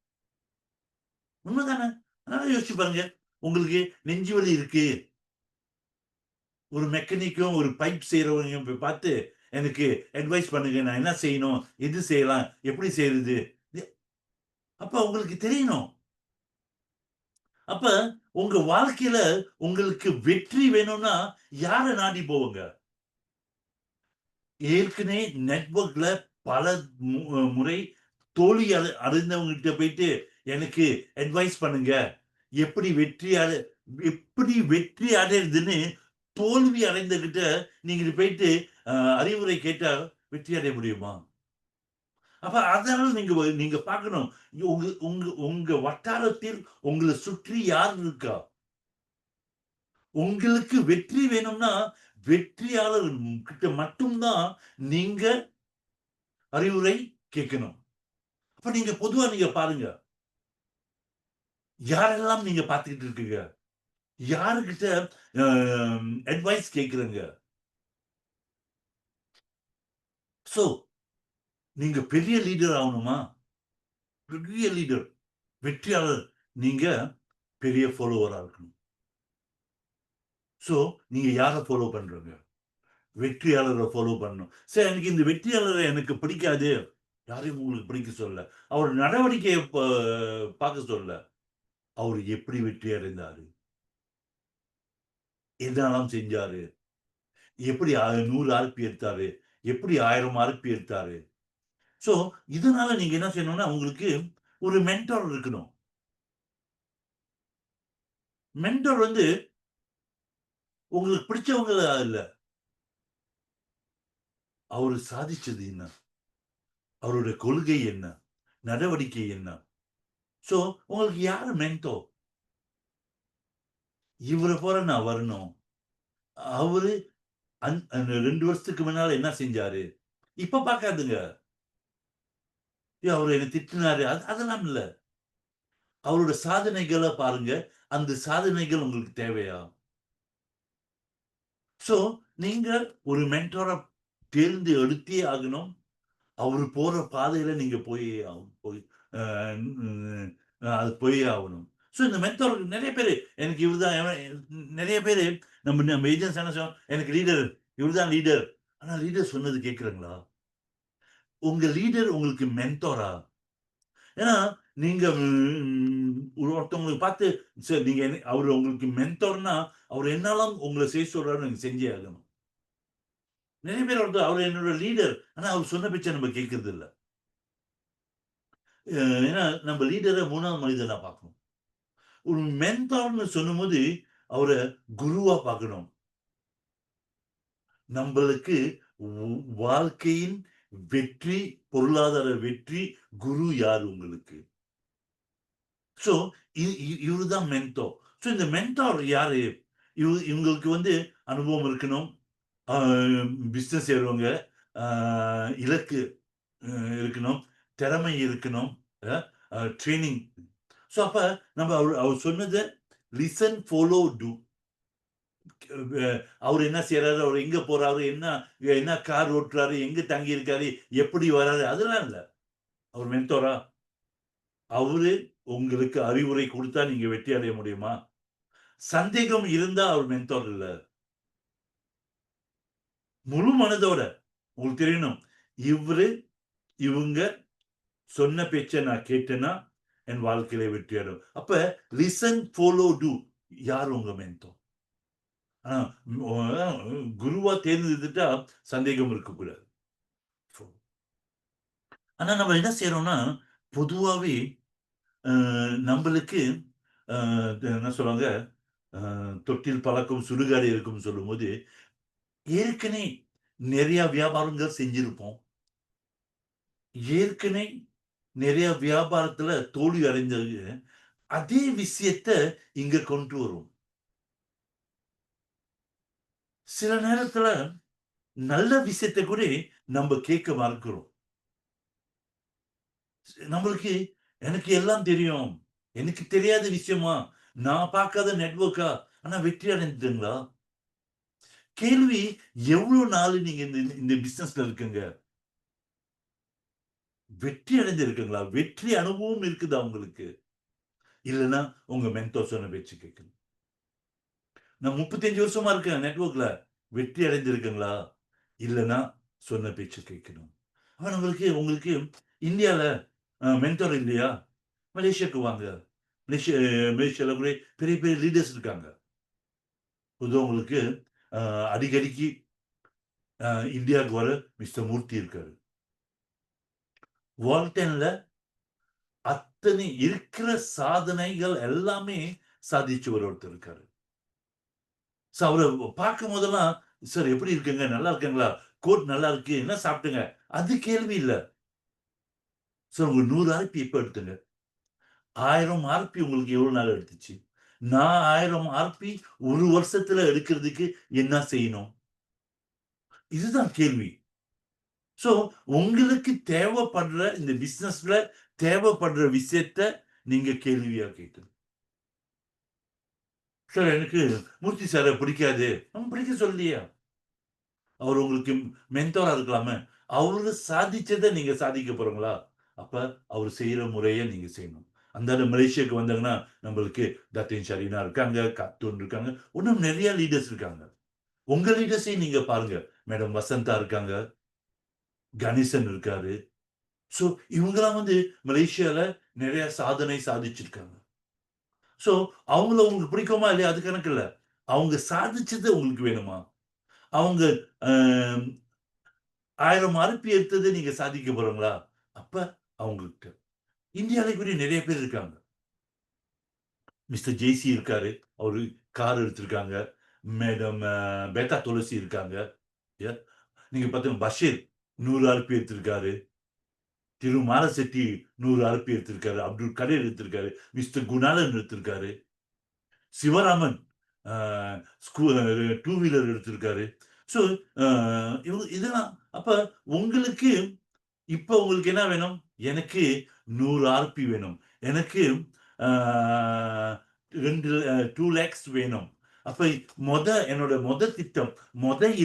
உண்மதானே? நல்லா யோசிச்சு பாருங்க. உங்களுக்கு நெஞ்சு வலி இருக்கு. ஒரு மெக்கானிக்கும், ஒரு பைப் செய்றவரையும் போய் பார்த்து, எனக்கு அட்வைஸ் பண்ணுங்க. நான் என்ன செய்யணும்? எது செய்யலாம்? எப்படி செய்றது? எ அப்ப உங்களுக்கு தெரியணும். அப்ப உங்க வாழ்க்கையில உங்களுக்கு வெற்றி வேணும்னா, யார நாடி போவீங்க? ஏற்கனவே நெட்வொர்க்ல பல முறை தோல்வி அடைந்தவங்ககிட்ட போயிட்டு, எனக்கு அட்வைஸ் பண்ணுங்க. எப்படி வெற்றி எப்படி வெற்றி அடையறதுன்னு தோல்வி அடைந்தவர்கிட்ட நீங்க போயிட்டு அறிவுரை கேட்டா வெற்றி அடைய முடியுமா? அப்ப அதனால நீங்க பார்க்கணும். உங்க உங்க உங்க வட்டாரத்தில் உங்கள சுற்றி யார் இருக்கா? உங்களுக்கு வெற்றி வேணும்னா, வெற்றியாளர் கிட்ட மட்டும் தான் நீங்க அறிவுரை கேட்கணும். அப்ப பொதுவா பாருங்க. யாரெல்லாம் நீங்க பார்த்துக்கிட்டு இருக்கீங்க? யாருகிட்ட அ அட்வைஸ் கேட்கிறீங்க? சோ, நீங்க பெரிய லீடர் ஆவணுமா? பெரிய லீடர், வெற்றியாளர். நீங்க பெரிய ஃபாலோவரா இருக்கணும். சோ, நீங்க யார ஃபாலோ பண்றீங்க? வெற்றியாளர ஃபாலோ பண்ணணும். சரி, எனக்கு இந்த வெற்றியாளர எனக்கு பிடிக்காது. யாரையும் உங்களுக்கு பிடிக்க சொல்லல. அவர் நடவடிக்கைய பார்க்க சொல்லல. அவரு எப்படி வெற்றி அடைந்தாரு? என்னலாம் செஞ்சாரு? எப்படி 100 ஆர்பி எடுத்தாரு? எப்படி 1000 ஆர்பி எடுத்தாரு? சோ, இதனால நீங்க என்ன செய்யணும்னா, உங்களுக்கு ஒரு மென்டார் இருக்கணும். மென்டார் உங்களுக்கு பிடிச்சவங்க இல்ல. அவரு சாதிச்சது என்ன? அவருடைய கொள்கை என்ன? நடவடிக்கை என்ன? சோ, உங்களுக்கு யாரு மென்டார்? இவர போல நான் வரணும். அவரு அந்த 2 வருஷத்துக்கு முன்னால என்ன செஞ்சாரு? இப்ப பார்க்காதீங்க. அவரு என்ன திட்டுனாரு. அதெல்லாம் இல்ல. அவரோட சாதனைகள பாருங்க. அந்த சாதனைகள் உங்களுக்கு தேவையா? சோ, நீங்க ஒரு மென்டார தேர்ந்து எடுத்தே ஆகணும். அவரு போற பாதையில நீங்க போயே ஆகணும். அ ம் அது போயே ஆகணும். சோ, இந்த மென்டார் நெறைய பேரு எனக்கு இவரு தான் நெறைய பேரு நம்ம நம்ம ஏஜென்ட்ஸ் என்ன சொல்றோம், எனக்கு லீடர் இவரு தான் லீடர். ஆனா லீடர் சொன்னது கேட்கிறீங்களா? உங்க லீடர் உங்களுக்கு மென்டாரா? ஏன்னா, நீங்க ஒருத்தவங்கள பார்த்து சரி நீங்க அவரு உங்களுக்கு மென்டார்ன்னா, அவரு என்னலாம் உங்கள செய்ய சொல்றாருன்னு நீங்க செஞ்சே ஆகணும். நிறைய பேர் வந்து அவர் என்னோட லீடர். ஆனா அவர் சொன்ன பேச்ச நம்ம கேட்கறது இல்ல. ஏன்னா நம்ம லீடர 3வது மனிதனா பார்க்கணும். ஒரு மென்டார்ன்னு சொல்லும்போது அவர குருவா பார்க்கணும். நம்பளுக்கு வாழ்க்கையின் வெற்றி, பொருளாதார வெற்றி குரு யார் உங்களுக்கு? ஸோ இவரு தான் மென்டார். ஸோ இந்த மென்டார் யாரு? இவங்களுக்கு வந்து அனுபவம் இருக்கணும். ஆ பிசினஸ் செய்றவங்க, ஆ இலக்கு இருக்கணும். திறமை இருக்கணும். அ அ ட்ரெய்னிங். ஸோ அப்ப நம்ம அவர் சொன்னத லிசன், ஃபாலோ, டூ. அ அவரு என்ன செய்றாரு? அவரு எங்க போறாரு? என்ன என்ன கார் ஓட்டுறாரு? எங்க தங்கி இருக்காரு? எப்படி வராரு? அதெல்லாம் இல்ல. அவர் மென்டாரா? அவரு உங்களுக்கு அறிவுரை குடுத்தா நீங்க வெற்றி அடைய முடியுமா? சந்தேகம் இருந்தா அவர் மென்டார் இல்ல. முழு மனதோட உங்களுக்கு தெரியணும். இவரு, இவங்க சொன்ன பேச்ச நான் கேட்டேன்னா, என் வாழ்க்கையில வெற்றி அடைவேன். அப்ப லிசன், ஃபாலோ, டூ. யார் உங்க மென்டார்? ஆனா குருவா தேர்ந்தெடுத்துட்டா சந்தேகம் இருக்கக்கூடாது. ஆனா நம்ம என்ன செய்றோம்னா, பொதுவாவே அ நம்பளுக்கு அ என்ன சொல்லுவாங்க, தொட்டில் பழக்கம் சுடுகாடு இருக்கும்னு சொல்லும்போது, ஏற்கனவே நெறைய வியாபாரங்கள் செஞ்சிருப்போம். ஏற்கனவே நெறைய வியாபாரத்துல தோல்வி அடைஞ்சது, அதே விஷயத்த இங்க கொண்டு வருவோம். சில நேரத்துல நல்ல விஷயத்த கூட நம்ப கேட்க மறக்கிறோம். நம்மளுக்கு எனக்கு எல்லாம் தெரியும். எனக்கு தெரியாத விஷயமா? நான் பார்க்காத நெட்வொர்க்கா? ஆனா வெற்றி அடைந்துட்டீங்களா? கேள்வி எவ்வளவு நாள் நீங்க இந்த இந்த பிசினஸ்ல இருக்கீங்க? வெற்றி அடைந்திருக்கீங்களா? வெற்றி அனுபவம் இருக்குதா உங்களுக்கு? இல்லன்னா உங்க மென்டார் சொன்ன பேச்சு கேட்கணும். நான் 35 வருஷமா இருக்கேன் நெட்வொர்க்ல. வெற்றி அடைந்திருக்கீங்களா? இல்லன்னா சொன்ன பேச்சு கேட்கணும். ஆனா உங்களுக்கு இந்தியால மென்டார் இல்லையா? மலேசியாக்கு வாங்க. மலேசியா மலேசியால கூட பெரிய பெரிய லீடர்ஸ் இருக்காங்க. உங்களுக்கு அ அடிக்கடிக்கு இந்தியாவுக்கு வர மிஸ்டர் மூர்த்தி இருக்காரு. வால்டன்ல அத்தனை இருக்கிற சாதனைகள் எல்லாமே சாதிச்சவர் ஒருத்தர் இருக்காரு. அவர பார்க்கும்போதெல்லாம், "சார் எப்படி இருக்கீங்க? நல்லா இருக்கீங்களா? கோட் நல்லா இருக்கு. என்ன சாப்பிட்டீங்க?" அது கேள்வி இல்ல. "சார் உங்க 100 ஆர்பி எப்ப எடுத்தீங்க? 1000 ஆர்பி உங்களுக்கு எவ்வளவு நாள் எடுத்துச்சு? நான் 1000 ஆர்பி 1 வருஷத்துல எடுக்கிறதுக்கு என்ன செய்யணும்?" இதுதான் கேள்வி. சோ, உங்களுக்கு தேவைப்படுற இந்த பிசினஸ்ல தேவைப்படுற விஷயத்த நீங்க கேள்வியா கேட்கணும். சார் எனக்கு மூர்த்தி சார பிடிக்காது. பிடிக்க சொல்லலையா? அவர் உங்களுக்கு மென்டாரா இருக்கலாமே. அவரு சாதிச்சத நீங்க சாதிக்க போறீங்களா? அப்ப அவரு செய்ற முறைய நீங்க செய்யணும். அந்தாண்ட மலேசியாக்கு வந்தாங்கன்னா, நம்மளுக்கு டத்தின் ஷரீனா இருக்காங்க, கார்ட்டூன் இருக்காங்க. இன்னும் நெறைய லீடர்ஸ் இருக்காங்க. உங்க லீடர்ஸையும் நீங்க பாருங்க. மேடம் வசந்தா இருக்காங்க. கணேசன் இருக்காரு. சோ, இவங்கலாம் வந்து மலேசியால நெறைய சாதனை சாதிச்சிருக்காங்க. சோ, அவங்கள உங்களுக்கு பிடிக்குமா இல்லையா? அது கணக்கு இல்ல. அவங்க சாதிச்சது உங்களுக்கு வேணுமா? அவங்க அ 1000 அனுப்பி எடுத்தத நீங்க சாதிக்க போறீங்களா? அப்ப அவங்களுக்கு இந்தியால கூட நெறைய பேர் இருக்காங்க. மிஸ்டர் ஜெய்சி இருக்காரு. அவரு கார் எடுத்திருக்காங்க. மேடம் பேத்தா துளசி இருக்காங்க. ய நீங்க பார்த்தீங்கன்னா பஷீர் 100 ஆர்பி எடுத்திருக்காரு. திரு மாலசெட்டி 100 ஆர்பி எடுத்திருக்காரு. அப்துல் கரீர் எடுத்திருக்காரு. மிஸ்டர் குணாளன் எடுத்திருக்காரு. சிவராமன் அ ஸ்கூ 2 வீலர் எடுத்திருக்காரு. ஸோ அ இதெல்லாம் அப்ப உங்களுக்கு இப்ப உங்களுக்கு என்ன வேணும்? எனக்கு 100 ஆர்பி வேணும். எனக்கு ஆ 2 2 லேக்ஸ் வேணும். அப்ப என்னோட திட்டம்,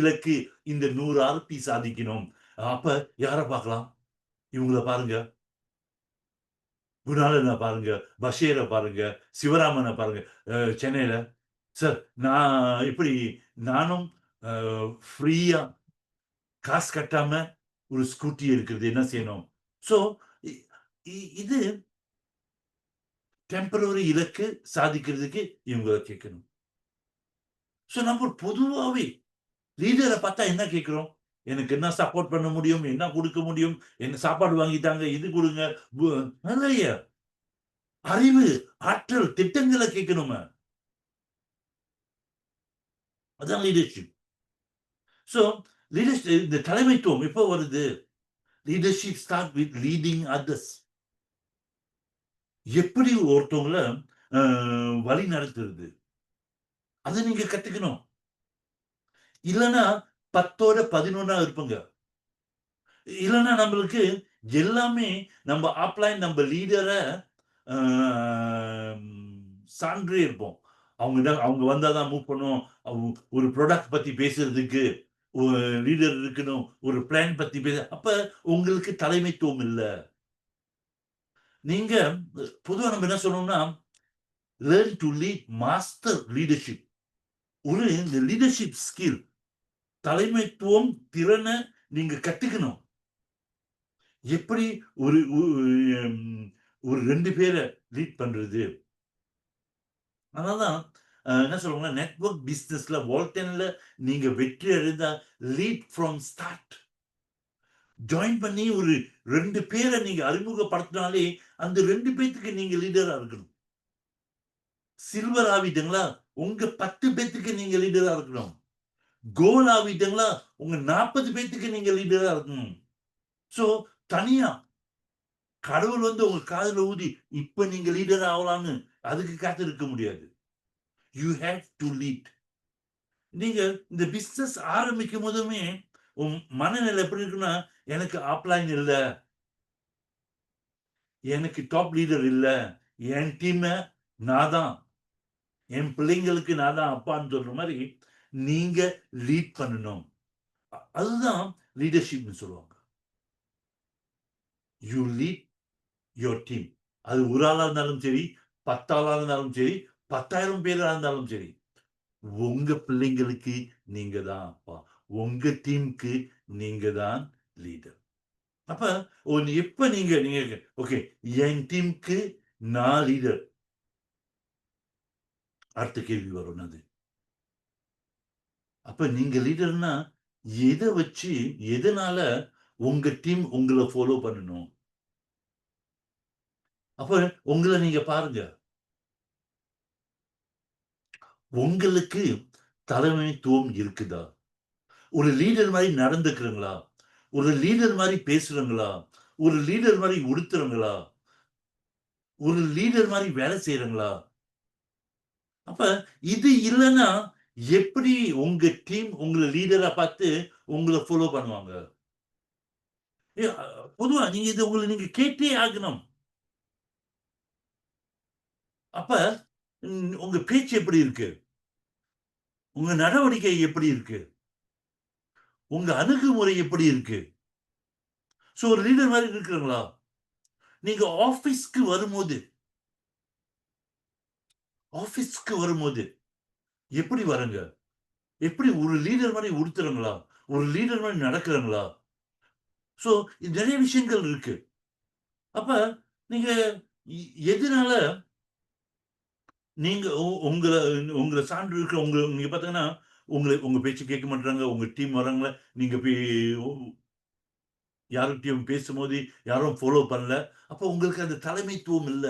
இலக்கு இந்த 100 ஆர்பி சாதிக்கணும். அப்ப யார பார்க்கலாம்? இவங்கள பாருங்க. குணாளன பாருங்க, பஷீர பாருங்க, சிவராமன பாருங்க. சென்னையில சார் நான் எப்படி நானும் அ ஃப்ரீயா காசு கட்டாம ஒரு ஸ்கூட்டி எடுக்கிறது என்ன செய்யணும்? ஸோ இ இ இது டெம்பரரி இலக்கு சாதிக்கிறதுக்கு இவங்கள கேட்கணும். ஸோ நம்ம பொதுவாவே லீடர பார்த்தா என்ன கேட்கிறோம்? எனக்கு என்ன சப்போர்ட் பண்ண முடியும், என்ன கொடுக்க முடியும், என்ன சாப்பாடு வாங்கிட்டாங்க, இது கொடுங்க. நிறைய அறிவு, ஆற்றல், திட்டங்களை கேட்கணுமே. அதான் லீடர்ஷிப். சோ லீடர்ஷிப், இந்த தலைமைத்துவம் எப்போ வருது? Leadership start with leading others. எப்படி ஒருத்தவங்கள வழி நடத்துறது, அதை நீங்க கத்துக்கணும். இல்லைன்னா 10ஓட 11ஆ இருப்பங்க. இல்லைன்னா நம்மளுக்கு எல்லாமே நம்ம அப்லைன், நம்ம லீடரை சான்றே இருப்போம். அவங்க வந்தாதான் மூவ் பண்ணுவோம். ஒரு ப்ராடக்ட் பத்தி பேசுறதுக்கு ஒரு லீடர் இருக்கணும், ஒரு பிளான் பத்தி பேச. அப்ப உங்களுக்கு தலைமைத்துவம் இல்ல. நீங்க பொதுவா நம்ம என்ன சொல்லணும்னா, learn to lead, master leadership. ஒரு இந்த லீடர்ஷிப் ஸ்கில், தலைமைத்துவம் திறனை நீங்க கத்துக்கணும். எப்படி ஒரு ஒரு 2 பேரை லீட் பண்றது. அதனாலதான் என்ன சொல்லுவாங்கன்னா, நெட்வொர்க் பிசினஸ்ல வால்டன்ல நீங்க வெற்றி அடைந்தா லீட் ஃப்ரம் ஸ்டார்ட். ஜாயின் பண்ணி ஒரு 2 பேரை நீங்க அறிமுகப்படுத்தினாலே அந்த 2 பேத்துக்கு நீங்க லீடரா இருக்கணும். சில்வர் ஆவிட்டங்களா, உங்க 10 பேத்துக்கு நீங்க லீடரா இருக்கணும். கோல்ட் ஆவிட்டங்களா, உங்க 40 பேத்துக்கு நீங்க லீடரா இருக்கணும். சோ தனியா கடவுள் உங்க காதுல ஊதி இப்ப நீங்க லீடர் ஆகலாம்னு அதுக்கு காத்திருக்க முடியாது. You have to lead. நீங்க இந்த பிசினஸ் ஆரம்பிக்கும் போதுமே உன் மனநிலை எப்படி இருக்குன்னா, எனக்கு அப்லைன் இல்ல, எனக்கு டாப் லீடர் இல்ல, என் டீம் நான் தான், என் பிள்ளைங்களுக்கு நான் தான் அப்பான்னு சொல்ற மாதிரி நீங்க லீட் பண்ணணும். அதுதான் லீடர்ஷிப்னு சொல்லுவாங்க. You lead your team. அது ஒரு ஆளா இருந்தாலும் சரி, 10 ஆளா இருந்தாலும் சரி, 10,000 பேரா இருந்தாலும் சரி, உங்க பிள்ளைங்களுக்கு நீங்க தான் அப்பா. உங்க டீமுக்கு நீங்க தான் லீடர். அப்ப எப்ப நீங்க நீங்க ஓகே, என் டீமுக்கு நான் லீடர். அடுத்த கேள்வி வரும் அது. அப்ப நீங்க லீடர்னா எத வச்சு, எதனால உங்க டீம் உங்கள ஃபாலோ பண்ணணும்? அப்ப உங்கள நீங்க பாருங்க. உங்களுக்கு தலைமைத்துவம் இருக்குதா? ஒரு லீடர் மாரி நடந்துக்கிறீங்களா? ஒரு லீடர் மாரி பேசுறீங்களா? ஒரு லீடர் மாரி உடுத்துறீங்களா? ஒரு லீடர் மாரி வேலை செய்றீங்களா? அப்ப இது இல்லன்னா, எப்படி உங்க டீம் உங்கள லீடரா பார்த்து உங்கள ஃபாலோ பண்ணுவாங்க? எ அ பொதுவா நீங்க இத நீங்க கேட்டே ஆகணும். அப்ப உங்க பேச்சு எப்படி இருக்கு? உங்க நடவடிக்கை எப்படி இருக்கு? உங்க அணுகுமுறை எப்படி இருக்கு? ஒரு லீடர் மாரி இருக்கிறீங்களா? நீங்க ஆபீஸ்க்கு வரும்போது எப்படி வரங்க? எப்படி ஒரு லீடர் மாரி உடுத்துறீங்களா? ஒரு லீடர் மாரி நடக்குறீங்களா? சோ நெறைய விஷயங்கள் இருக்கு. அப்ப நீங்க எ எதனால நீங்க உங்கள உங்கள சார்ந்து இருக்கிற நீங்க பார்த்தீங்கன்னா, உங்க பேச்ச கேட்க மாட்றாங்க. உங்க டீம் வர்றாங்கள, நீங்க போய் யார்கிட்டயும் பேசும்போது யாரும் ஃபாலோ பண்ணல. அப்ப உங்களுக்கு அந்த தலைமைத்துவம் இல்ல.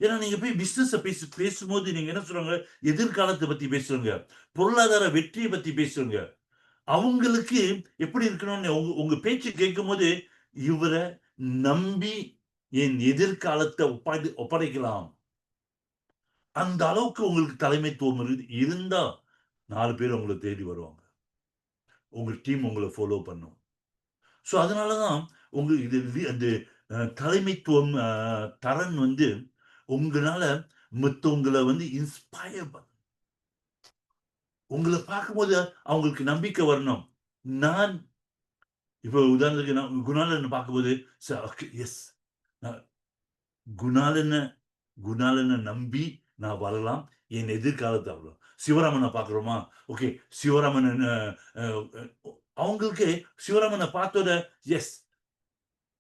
ஏன்னா நீங்க போய் பிசினஸ பேசும்போது நீங்க என்ன சொல்றாங்க? எதிர்காலத்த பத்தி பேசுறீங்க. பொருளாதார வெற்றிய பத்தி பேசுறீங்க. அவங்களுக்கு எப்படி இருக்கணும்னு உங்க உங்க பேச்சு கேட்கும்போது, இவர நம்பி என் எதிர்காலத்த ஒப்படைக்கலாம். அந்த அளவுக்கு உங்களுக்கு தலைமைத்துவம் இருந்தா 4 பேர் உங்கள தேடி வருவாங்க. உங்க டீம் உங்கள ஃபாலோ பண்ணும். அதனால தான் உங்க இது அந்த தலைமைத்துவம் தரன் உங்களால மத்தவங்கள இன்ஸ்பயர் உங்கள பார்க்கும்போது அவங்களுக்கு நம்பிக்கை வரணும். நான் இப்ப உதாரணத்துக்கு நான் குணாளன பார்க்கும்போது, ஓகே எஸ். அ குணாளன குணாளன நம்பி நான் வரலாம். என் எதிர்காலத்த அவ்வளோ. சிவராமன பார்க்குறோமா? ஓகே. சிவராமன் அ அ அவங்களுக்கு சிவராமன பார்த்தோட, எஸ்.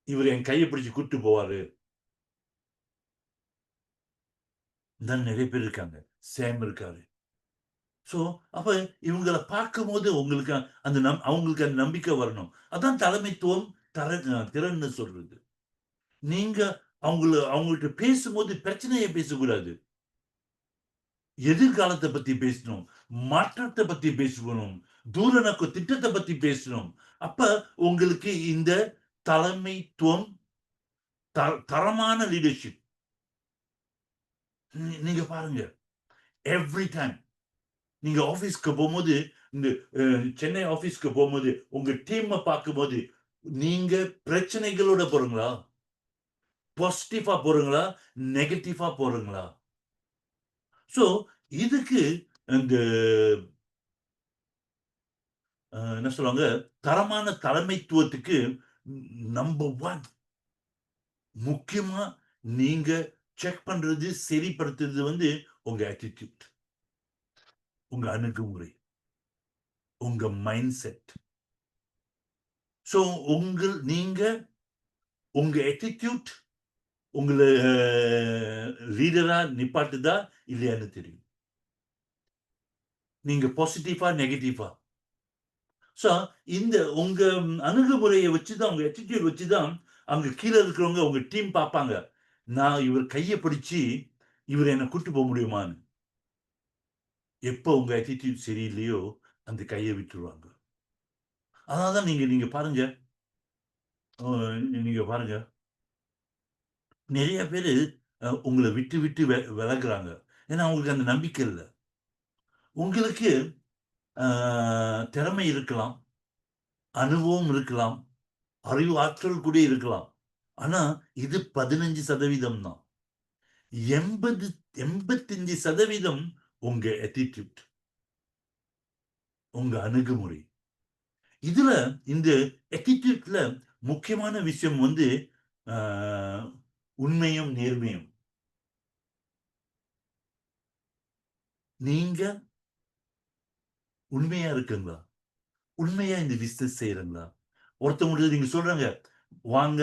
இவரு என் கைய பிடிச்சு கூட்டிட்டு போவாரு. தான் நெறைய பேர் இருக்காங்க. சாம் இருக்காரு. ஸோ அப்ப இவங்கள பார்க்கும்போது உங்களுக்கு அவங்களுக்கு அந்த நம்பிக்கை வரணும். அதான் தலைமைத்துவம் திறன்னு சொல்றது. நீங்க அவங்கள்ட்ட பேசும்போது பிரச்சனைய பேசக்கூடாது. எதிர்காலத்த பத்தி பேசணும். மாற்றத்த பத்தி பேசணும். தூர நோக்கு திட்டத்த பத்தி பேசணும். அப்ப உங்களுக்கு இந்த தலைமைத்துவம் தரமான லீடர்ஷிப். நீங்க பாருங்க. எவ்ரி டைம் நீங்க ஆபீஸ்க்கு போம்போது, இந்த சென்னை ஆபீஸ்க்கு போம்போது, உங்க டீம்ம பார்க்கும்போது, நீங்க பிரச்சனைகளோட போறீங்களா? பாசிட்டிவா போறீங்களா? நெகட்டிவா போறீங்களா? ஸோ இதுக்கு இந்த என்ன சொல்லுவாங்க? தரமான தலைமைத்துவத்துக்கு நம்பர் 1 முக்கியமா நீங்க செக் பண்றது, சரிப்படுத்துறது உங்க ஆட்டிட்யூட். உங்க அணுகுமுறை. உங்க மைண்ட் செட். ஸோ நீங்க உங்க ஆட்டிட்யூட் உங்கள லீடரா நிப்பாட்டுதா இல்லையான்னு தெரியும். நீங்க பாசிட்டிவா, நெகட்டிவா. ஸோ இந்த உங்க அணுகுமுறைய வச்சு தான், உங்க ஆட்டிட்யூட் வச்சு தான், அங்க கீழ இருக்கிறவங்க உங்க டீம் பார்ப்பாங்க. நான் இவர் கைய பிடிச்சு, இவர என்ன கூட்டு போ முடியுமான்னு. எப்போ உங்க ஆட்டிட்யூட் சரியில்லையோ, அந்த கைய விட்டுருவாங்க. அதனால தான் நீங்க நீங்க பாருங்க. அ நீங்க பாருங்க. நெறைய பேரு உங்கள விட்டு விட்டு விலகுறாங்க. ஏன்னா அவங்களுக்கு அந்த நம்பிக்கை இல்ல. உங்களுக்கு அ திறமை இருக்கலாம், அனுபவம் இருக்கலாம், அறிவு ஆற்றல் கூட இருக்கலாம். ஆனா இது 15% தான். 85% உங்க ஆட்டிட்யூட், உங்க அணுகுமுறை. இதுல இந்த ஆட்டிட்யூட்ல முக்கியமான விஷயம் அ உண்மையும், நேர்மையும். நீங்க உண்மையா இருக்குங்களா? உண்மையா இந்த பிசினஸ் செய்றீங்களா? ஒருத்தவங்களுக்கு நீங்க சொல்றாங்க, "வாங்க,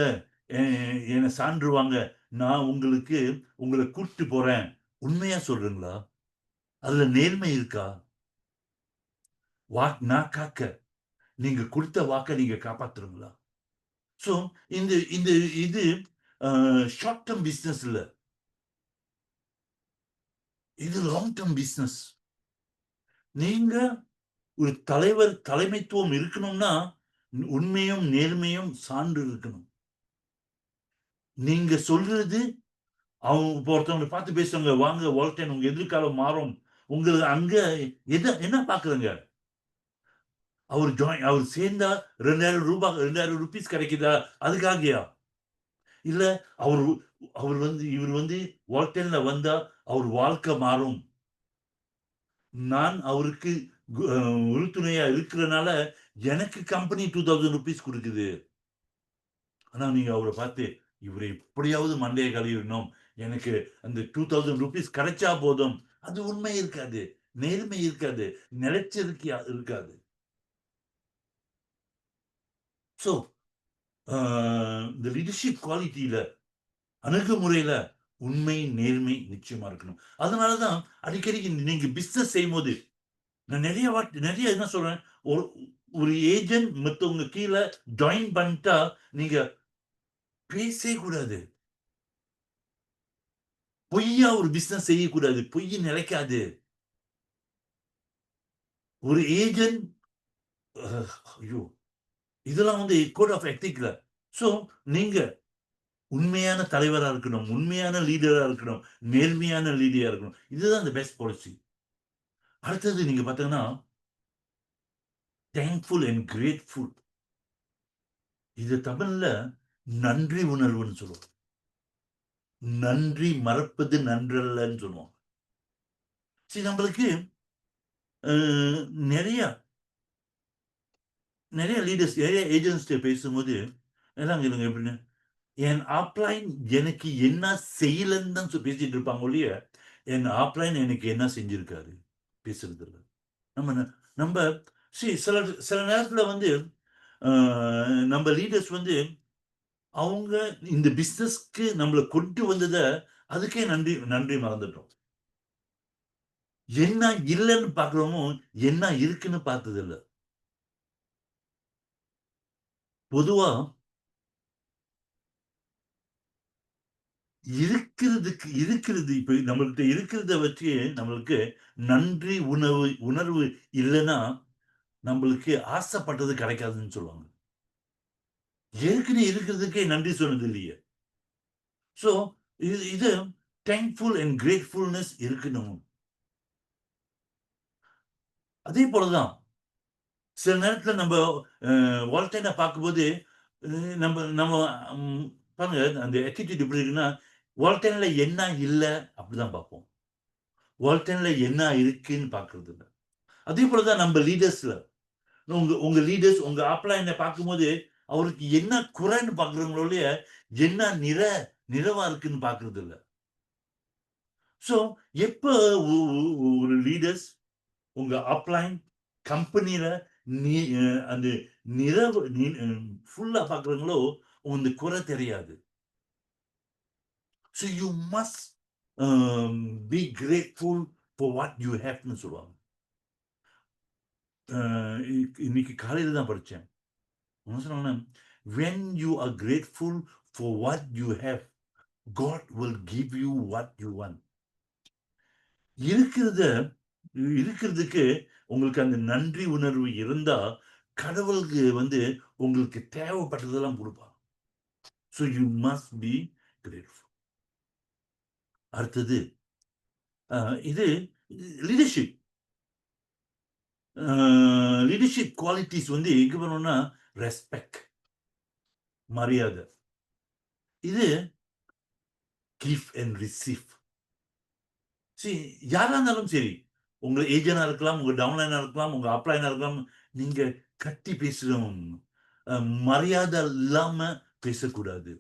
எ என்ன சான்று வாங்க. நான் உங்கள கூட்டிட்டு போறேன்." உண்மையா சொல்றீங்களா? அதுல நேர்மை இருக்கா? நான் காக்க, நீங்க குடுத்த வாக்க நீங்க காப்பாத்துறீங்களா? ஸோ இந்த இந்த இது அ ஷார்ட் டெர்ம் பிசினஸ் இல்ல. இது லாங் டெர்ம் பிசினஸ். நீங்க ஒரு தலைமைத்துவம் இருக்கணும்னா, உண்மையும், நேர்மையும் சான்று இருக்கணும். நீங்க சொல்றது அவங்க இப்போ ஒருத்தவங்கள பார்த்து பேசுவாங்க. வாங்க வால்டன் உங்க எதிர்காலம் மாறும். உங்களுக்கு அங்க என்ன பார்க்குறங்க? அவர் சேர்ந்தா ரூ. 2000 கிடைக்குதா? அதுக்காகயா? இல்ல அவரு அவர் இவர் வால்டன்ல வந்தா அவர் வாழ்க்கை மாறும். நான் அவருக்கு கு அ உறுதுணையா இருக்கிறனால எனக்கு கம்பெனி ரூ. 2000 குடுக்குது. ஆனா நீங்க அவர பார்த்து, இவர எப்படியாவது மண்டைய கழுவிடணும். எனக்கு அந்த ரூ. 2000 கிடைச்சா போதும். அது உண்மை இருக்காது. நேர்மை இருக்காது. நிலைச்சிருக்கியா இருக்காது. ஸோ, அ இந்த லீடர்ஷிப் குவாலிட்டில அணுகுமுறையில உண்மை, நேர்மை நிச்சயமா இருக்கணும். அதனால தான் அடிக்கடி நீங்க பிசினஸ் செய்யும்போது, நான் நெறைய என்ன சொல்றேன், ஒரு ஒரு ஏஜென்ட் மத்தவங்க கீழ ஜாயின் பண்ணிட்டா, நீங்க பேசவே கூடாது. பொய்யா ஒரு பிசினஸ் செய்யக்கூடாது. பொய் நிலைக்காது. ஒரு ஏஜென்ட் ஐயோ! இதெல்லாம் கோட் ஆஃப் எத்திக்ல. ஸோ நீங்க உண்மையான தலைவரா இருக்கணும். உண்மையான லீடரா இருக்கணும். நேர்மையான லீடரா இருக்கணும். இதுதான் அந்த பெஸ்ட் பாலிசி. அடுத்தது நீங்க பார்த்தீங்கன்னா, தேங்க்ஃபுல் அண்ட் கிரேட்ஃபுல். இது தமிழ்ல நன்றி உணர்வுன்னு சொல்லுவோம். நன்றி மறப்பது நன்றல்லன்னு சொல்லுவோம். நம்மளுக்கு அ நெறைய நெறைய லீடர்ஸ், நெறைய ஏஜென்ட்ஸ்ட்ட பேசும்போது, எல்லாம் கேளுங்க எப்படின்னு, என் அப்ளைன் எனக்கு என்ன செய்யலன்னு தான் பேசிட்டு இருப்பாங்க ஒழிய, என் அப்ளைன் எனக்கு என்ன செஞ்சிருக்காரு? பேசுறது இல்ல. நம்ம ந நம்ப சில சில நேரத்துல அ நம்ப லீடர்ஸ் அவங்க இந்த பிசினஸ்க்கு நம்மள கொண்டு வந்தத, அதுக்கே நன்றி நன்றி மறந்துட்டோம். என்ன இல்லைன்னு பார்க்கிறோமோ என்ன இருக்குன்னு பார்த்தது இல்ல. பொதுவா இருக்கிறது இப்ப நம்மள்ட்ட இருக்கிறத வச்சு நம்மளுக்கு நன்றி உணர்வு இல்லைன்னா நம்மளுக்கு ஆசைப்பட்டது கிடைக்காதுன்னு சொல்லுவாங்க. ஏற்கனவே இருக்கிறதுக்கே நன்றி சொன்னது இல்லையே. சோ இது தேங்க்ஃபுல் அண்ட் கிரேட்ஃபுல்னஸ் இருக்கணும். அதே போலதான் சில நேரத்துல நம்ம வாழ்க்கையில பார்க்கும்போது நம்ம நம்ம பாருங்க அந்த ஆட்டிடியூட் எப்படி இருக்குன்னா வாழ்க்கையில என்ன இல்லை அப்படிதான் பார்ப்போம். வாழ்க்கையில என்ன இருக்குன்னு பார்க்கறது இல்லை. அதே போலதான் நம்ம லீடர்ஸ்ல உங்க உங்க லீடர்ஸ் உங்க அப்ளைனை பார்க்கும்போது அவருக்கு என்ன குறைன்னு பார்க்குறவங்களோட என்ன நிறைவா இருக்குன்னு பார்க்கறது இல்லை. ஸோ எப்ப ஒரு லீடர்ஸ் உங்க அப்ளைன் கம்பெனியில நீ அந்த நிறைவு ஃபுல்லா பார்க்குறாங்களோ உங்க குறை தெரியாது. So you must be grateful for what you ஹேவ்னு சொல்லுவாங்க. இன்னைக்கு காலையில தான் படிச்சேன். என்ன சொன்னாங்கன்னா, when you are grateful for what you have, God will give you what you want. இருக்கிறதுக்கு உங்களுக்கு அந்த நன்றி உணர்வு இருந்தா கடவுளுக்கு உங்களுக்கு தேவைப்பட்டதெல்லாம் கொடுப்பான். So you must be grateful. அடுத்தது இது லீடர்ஷிப் லீடர்ஷிப் குவாலிட்டிஸ் எங்க பண்ணணும்னா ரெஸ்பெக்ட், மரியாதை. இது கிவ் அண்ட் ரிசீவ். யாரா இருந்தாலும் சரி, உங்க ஏஜென்டா இருக்கலாம், உங்க டவுன்லைனா இருக்கலாம், உங்க அப்ளைனா இருக்கலாம், நீங்க கத்தி பேசணும். மரியாதை இல்லாம பேசக்கூடாது.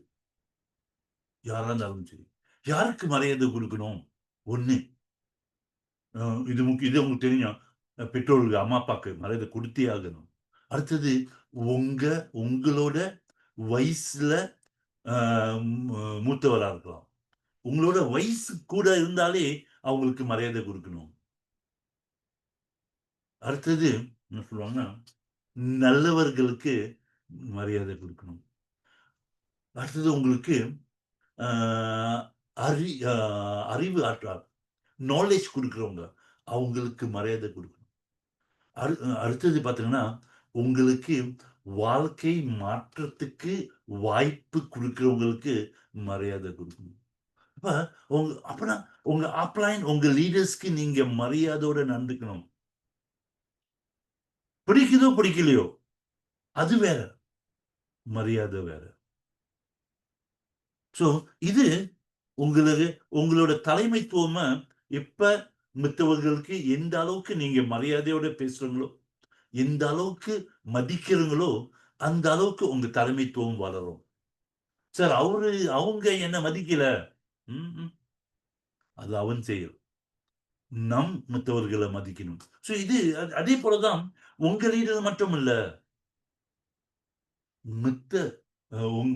யாரா இருந்தாலும் சரி. யாருக்கு மரியாதை கொடுக்கணும்? ஒண்ணு இது உங்களுக்கு தெரியும். பெற்றோர்களுக்கு, அம்மா, அப்பாக்கு மரியாதை கொடுத்தே ஆகணும். அடுத்தது உங்களோட வயசுல மூத்தவரா இருக்கலாம். உங்களோட வயசு கூட இருந்தாலே அவங்களுக்கு மரியாதை கொடுக்கணும். அடுத்தது என்ன சொல்லுவாங்கன்னா நல்லவர்களுக்கு மரியாதை கொடுக்கணும். அடுத்தது உங்களுக்கு அறிவு ஆற்றார் நாலேஜ் கொடுக்குறவங்க அவங்களுக்கு மரியாதை கொடுக்கணும். அடுத்தது பார்த்தீங்கன்னா உங்களுக்கு வாழ்க்கை மாற்றத்துக்கு வாய்ப்பு கொடுக்கிறவங்களுக்கு மரியாதை கொடுக்கணும். அப்பனா உங்க அப்ளைன் உங்க லீடர்ஸ்க்கு நீங்க மரியாதையோட நடந்துக்கணும். பிடிக்குதோ பிடிக்கலையோ அது வேற, மரியாதை வேற. சோ இது உங்களோட தலைமைத்துவமா எப்ப மற்றவர்களுக்கு எந்த அளவுக்கு நீங்க மரியாதையோட பேசுறீங்களோ, எந்த அளவுக்கு மதிக்கிறீங்களோ அந்த அளவுக்கு உங்க தலைமைத்துவம் வளரும். சார் அவங்க என்ன மதிக்கல, அது அவன் செயல். நம் மற்றவர்களை மதிக்கணும். சோ இது அதே போலதான் உங்க லீடர் மட்டும் இல்ல,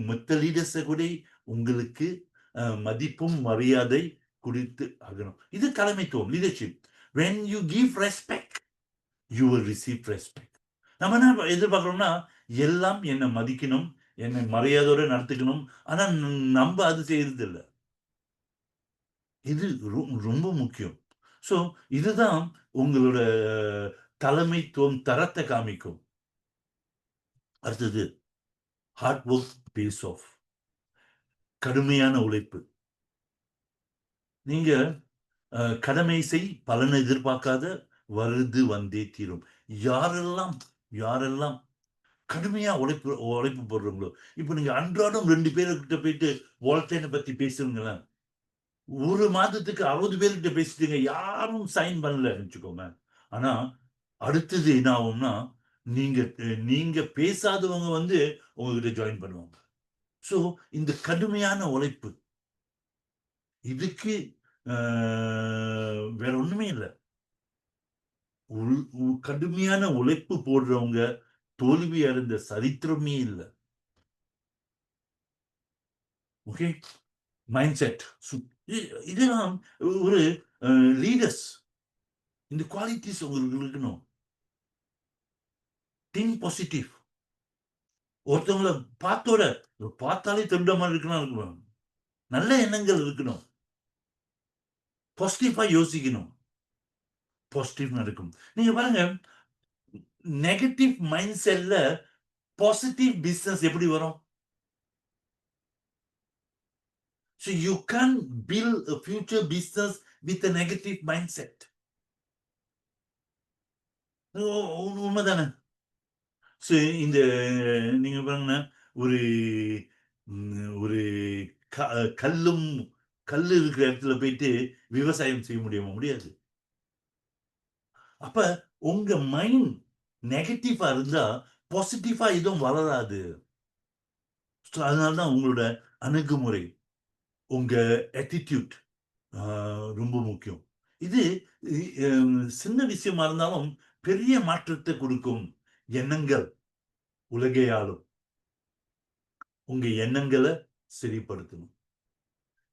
மத்த லீடர்ஸ கூட உங்களுக்கு மதிப்பும் மரியாதை கொடுத்து ஆகணும். இது தலைமைத்துவம், leadership. when you give respect you will receive respect. நம்ம என்ன எதிர்பார்க்கிறோம்னா எல்லாம் என்னை மதிக்கணும், என்னை மரியாதையோட நடத்திக்கணும். ஆனா நம்ம அது செய்யறது இல்லை. இது ரொம்ப முக்கியம். சோ இதுதான் உங்களோட தலைமைத்துவம் தரத்தை காமிக்கும். அடுத்தது ஹார்ட் ஒர்க் பேஸ் ஆஃப், கடுமையான உழைப்பு. நீங்க கடமை செய் பலனை எதிர்பார்க்காத, வருது வந்தே தீரும். யாரெல்லாம் கடுமையா உழைப்பு போடுறவங்களோ, இப்ப நீங்க அன்றாடம் 2 பேர்கிட்ட போயிட்டு வாழ்க்கையை பத்தி பேசுறீங்களேன், ஒரு மாதத்துக்கு 60 பேர்கிட்ட பேசிட்டீங்க, யாரும் சைன் பண்ணல வச்சுக்கோங்க. ஆனா அடுத்தது என்ன ஆகும்னா நீங்க பேசாதவங்க உங்ககிட்ட ஜாயின் பண்ணுவாங்க. சோ இந்த கடுமையான உழைப்பு, இதுக்கு வேற ஒண்ணுமே இல்லை. கடுமையான உழைப்பு போடுறவங்க தோல்வி அடைந்த சரித்திரமே இல்லை. Okay, mind set. இதெல்லாம் ஒரு லீடர்ஸ் இந்த குவாலிட்டிஸ் உங்களுக்கு இருக்கணும். Think positive. ஒருத்தவங்கள பார்த்தாலே திருட மாதிரி இருக்கணும். நல்ல எண்ணங்கள் இருக்கணும். பாசிட்டிவா யோசிக்கணும். பாசிட்டிவ் நடக்கும். நீங்க பாருங்க, நெகட்டிவ் மைண்ட் செட்ல பாசிட்டிவ் பிசினஸ் எப்படி வரும்? So you can't build a future business with a negative mindset. உண்மைதானே? ஸோ இந்த நீங்க பாருங்கன்னா, ஒரு ஒரு க கல்லு இருக்கிற இடத்துல போயிட்டு விவசாயம் செய்ய முடியுமா? முடியாது. அப்ப உங்க மைண்ட் நெகட்டிவா இருந்தா, பாசிட்டிவா எதுவும் வளராது. ஸோ அதனால தான் உங்களோட அணுகுமுறை, உங்க attitude ரொம்ப முக்கியம். இது சின்ன விஷயமா இருந்தாலும் பெரிய மாற்றத்தை கொடுக்கும். எண்ணங்கள் உலகை ஆளும். உங்க எண்ணங்களை சரிப்படுத்தணும்.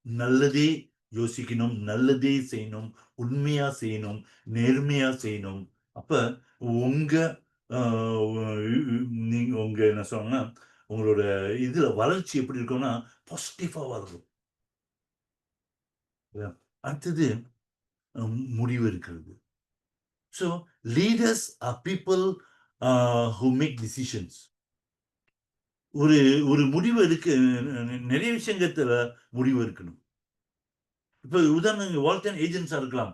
நல்லதே யோசிக்கணும், நல்லதே செய்யணும், உண்மையா செய்யணும், நேர்மையா செய்யணும். அப்ப உங்க நீங்க என்ன சொன்னா, உங்களோட இதுல வளர்ச்சி எப்படி இருக்கும்னா பாசிட்டிவா வளரும். அடுத்தது முடிவு இருக்கிறது. So leaders are people who make decisions. ஒரு ஒரு முடிவு எடுக்க நிறைய விஷயங்கத்துல முடிவு எடுக்கணும். இப்ப உதாரணம் வால்டன் ஏஜென்ட்ஸா இருக்கலாம்.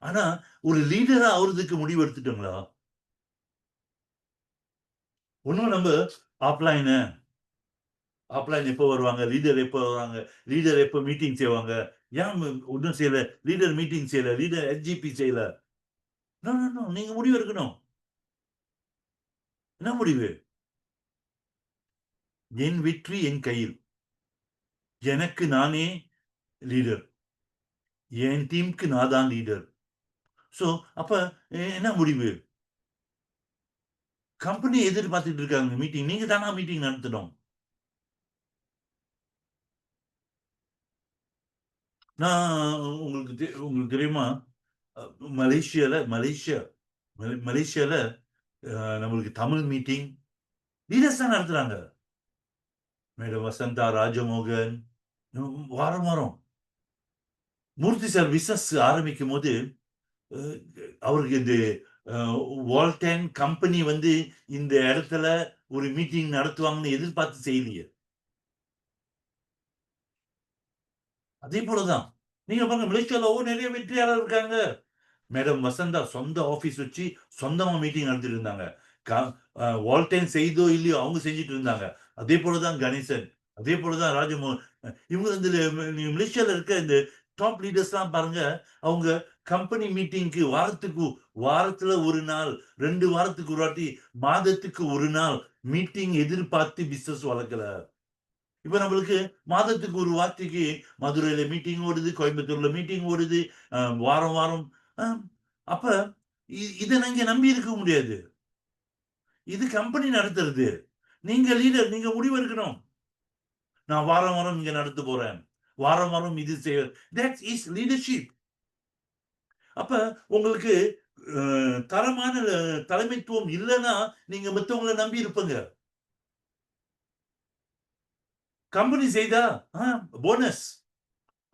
ஆனா ஒரு லீடரா ஆவறதுக்கு முடிவு எடுத்துட்டோங்களா? ஒண்ணும் நம்ம ஆப்லைன் எப்போ வருவாங்க, லீடர் எப்போ வருவாங்க, லீடர் எப்போ மீட்டிங் செய்வாங்க, ஏன் ஒன்றும் செய்யல, லீடர் மீட்டிங் செய்யல, லீடர் எஸ்ஜிபி செய்யல. நீங்க முடிவு எடுக்கணும். என்ன முடிவு? என் வெற்றி என் கையில். எனக்கு நானே லீடர். என் டீமுக்கு நான் தான் லீடர். சோ அப்ப என்ன முடிவு? கம்பெனி எதிர்பார்த்துட்டு இருக்காங்க மீட்டிங். நீங்க தானா மீட்டிங் நடத்தணும். நான் உங்களுக்கு தெரியுமா? மலேசியால நம்மளுக்கு தமிழ் மீட்டிங் லீடர்ஸ் தான் நடத்துறாங்க. மேடம் வசந்தா, ராஜமோகன், வாரம் மூர்த்தி சார் பிசினஸ் ஆரம்பிக்கும் போது அவருக்கு இந்த வால்டன் கம்பெனி வந்து இந்த இடத்துல ஒரு மீட்டிங் நடத்துவாங்கன்னு எதிர்பார்த்து செய்யலையே. அதே போலதான் நீங்க பாருங்க, மலேசியால நிறைய வெற்றியாளர் இருக்காங்க. மேடம் வசந்தா சொந்த ஆபீஸ் வச்சு சொந்தமா மீட்டிங் நடத்திட்டு இருந்தாங்க. வால்டன் செய்தோ இல்லையோ அவங்க செஞ்சுட்டு இருந்தாங்க. அதே போலதான் கணேசன், அதே போலதான் ராஜமோகன். இவங்க இந்த மலேசியால இருக்க இந்த டாப் லீடர்ஸ் எல்லாம் பாருங்க, அவங்க கம்பெனி மீட்டிங்க்கு வாரத்துல ஒரு நாள், 2 வாரத்துக்கு ஒரு வாட்டி, மாதத்துக்கு ஒரு நாள் மீட்டிங் எதிர்பார்த்து பிசினஸ் வளர்க்கல. இப்ப நம்மளுக்கு மாதத்துக்கு ஒரு வார்த்தைக்கு மதுரையில மீட்டிங் ஓடுது, கோயம்புத்தூர்ல மீட்டிங் ஓடுது, வாரம். அப்ப இதை நீங்க நம்பி இருக்க முடியாது. இது கம்பெனி நடத்துறது. நீங்க லீடர், நீங்க முடிவு எடுக்கணும். நான் வாரம் இங்க நடத்த போறேன், வாரம் இது செய்ய. That is leadership. அப்ப உங்களுக்கு தரமான தலைமைத்துவம் இல்லைன்னா நீங்க மத்தவங்களை நம்பி இருப்பங்க. கம்பெனி செய்தா போனஸ்.